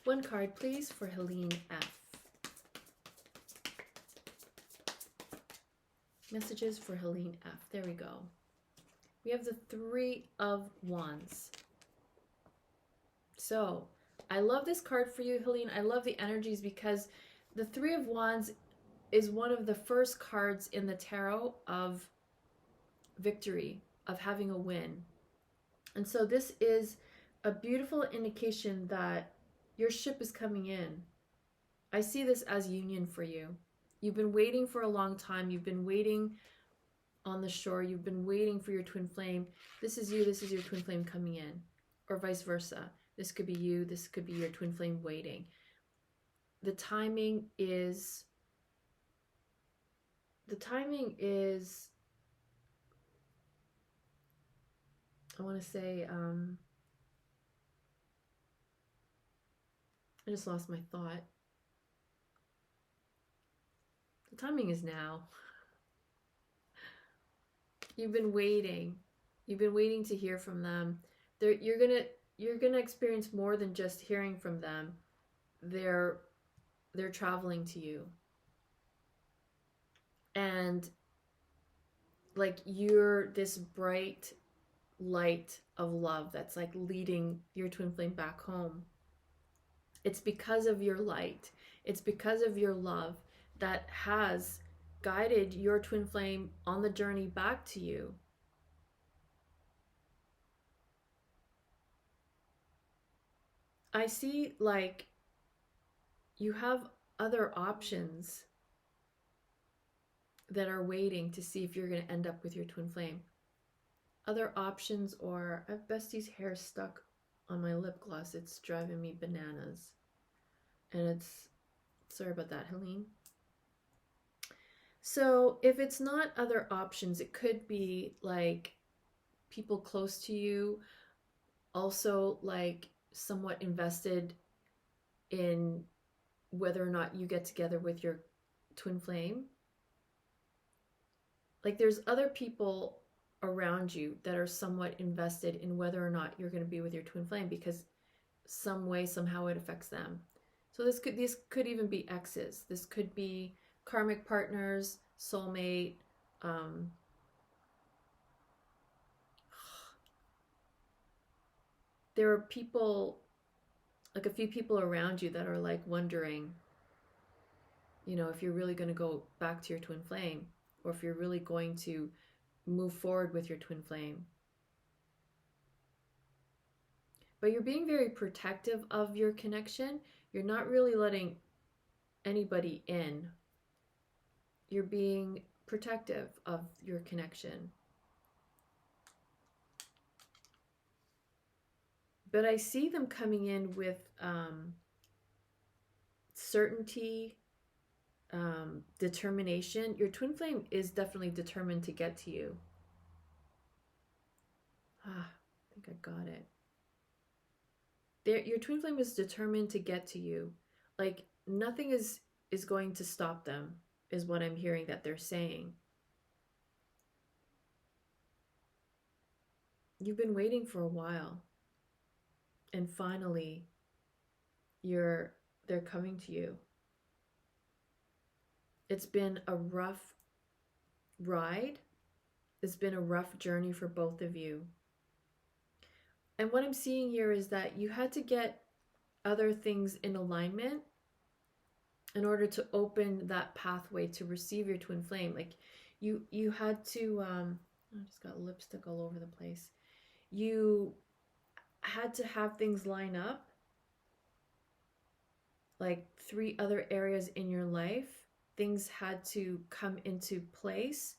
One card, please, for Helene F. Messages for Helene F. There we go. We have the Three of Wands. So, I love this card for you, Helene. I love the energies because the Three of Wands is one of the first cards in the tarot of victory, of having a win. And so this is a beautiful indication that your ship is coming in. I see this as union for you. You've been waiting for a long time. You've been waiting on the shore. You've been waiting for your twin flame. This is you. This is your twin flame coming in, or vice versa. This could be you. This could be your twin flame waiting. The timing is, I want to say, I just lost my thought. The timing is now. You've been waiting. You've been waiting to hear from them. You're gonna experience more than just hearing from them. They're traveling to you. And like you're this bright light of love that's like leading your twin flame back home. It's because of your light. It's because of your love that has guided your twin flame on the journey back to you. I see like you have other options that are waiting to see if you're going to end up with your twin flame. Other options are, I have Bestie's hair stuck on my lip gloss. It's driving me bananas. And it's, sorry about that, Helene. So if it's not other options, it could be like people close to you, also like somewhat invested in whether or not you get together with your twin flame. Like there's other people around you that are somewhat invested in whether or not you're going to be with your twin flame, because some way, somehow it affects them. So these could even be exes. This could be karmic partners, soulmate. There are people, like a few people around you that are like wondering, you know, if you're really going to go back to your twin flame, or if you're really going to move forward with your twin flame. But you're being very protective of your connection. You're not really letting anybody in. You're being protective of your connection. But I see them coming in with certainty, determination. Your twin flame is definitely determined to get to you. I think I got it. Your twin flame is determined to get to you. Like nothing is going to stop them, is what I'm hearing that they're saying. You've been waiting for a while, and finally they're coming to you. It's been a rough ride. It's been a rough journey for both of you. And what I'm seeing here is that you had to get other things in alignment in order to open that pathway to receive your twin flame. Like you had to, I just got lipstick all over the place. You had to have things line up, like 3 other areas in your life. Things had to come into place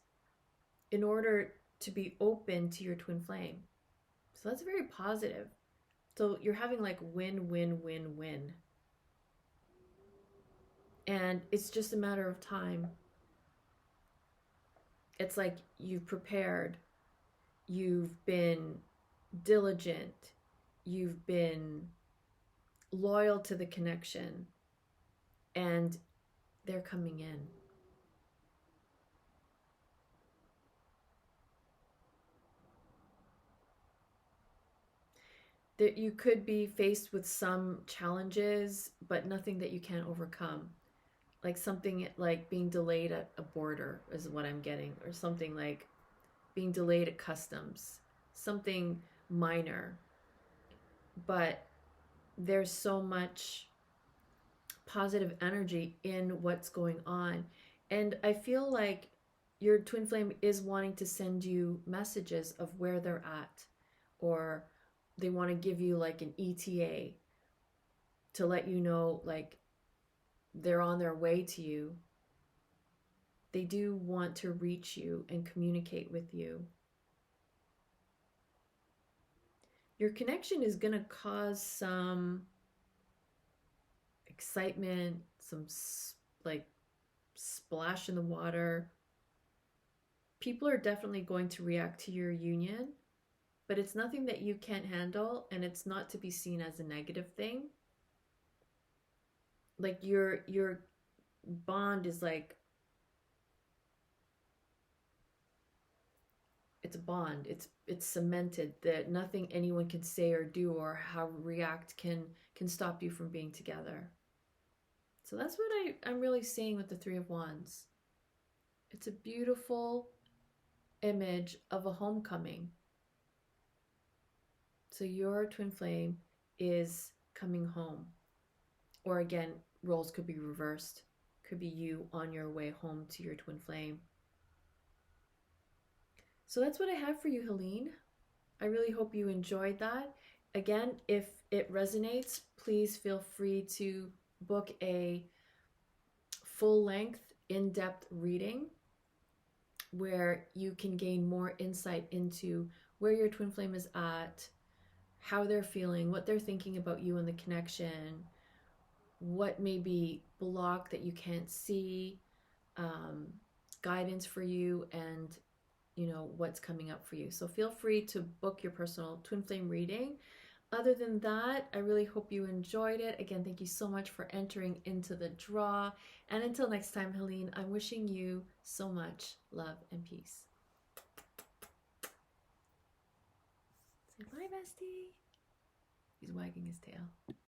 in order to be open to your twin flame. So that's very positive. So you're having like win, win, win, win. And it's just a matter of time. It's like you've prepared, you've been diligent, you've been loyal to the connection, and they're coming in. That you could be faced with some challenges, but nothing that you can't overcome. Like something like being delayed at a border is what I'm getting, or something like being delayed at customs, something minor. But there's so much positive energy in what's going on. And I feel like your twin flame is wanting to send you messages of where they're at, or they want to give you like an ETA to let you know like they're on their way to you. They do want to reach you and communicate with you. Your connection is going to cause some excitement, some like splash in the water. People are definitely going to react to your union, but it's nothing that you can't handle, and it's not to be seen as a negative thing. Like your bond is like, it's a bond. It's cemented, that nothing anyone can say or do or how react can stop you from being together. So that's what I'm really seeing with the 3 of Wands. It's a beautiful image of a homecoming. So your twin flame is coming home. Or again, roles could be reversed. Could be you on your way home to your twin flame. So that's what I have for you, Helene. I really hope you enjoyed that. Again, if it resonates, please feel free to book a full-length, in-depth reading. where you can gain more insight into where your twin flame is at, how they're feeling, what they're thinking about you and the connection, what may be blocked that you can't see, guidance for you, and what's coming up for you. So feel free to book your personal twin flame reading. Other than that, I really hope you enjoyed it. Again, thank you so much for entering into the draw. And until next time, Helene, I'm wishing you so much love and peace. Say bye, bestie. He's wagging his tail.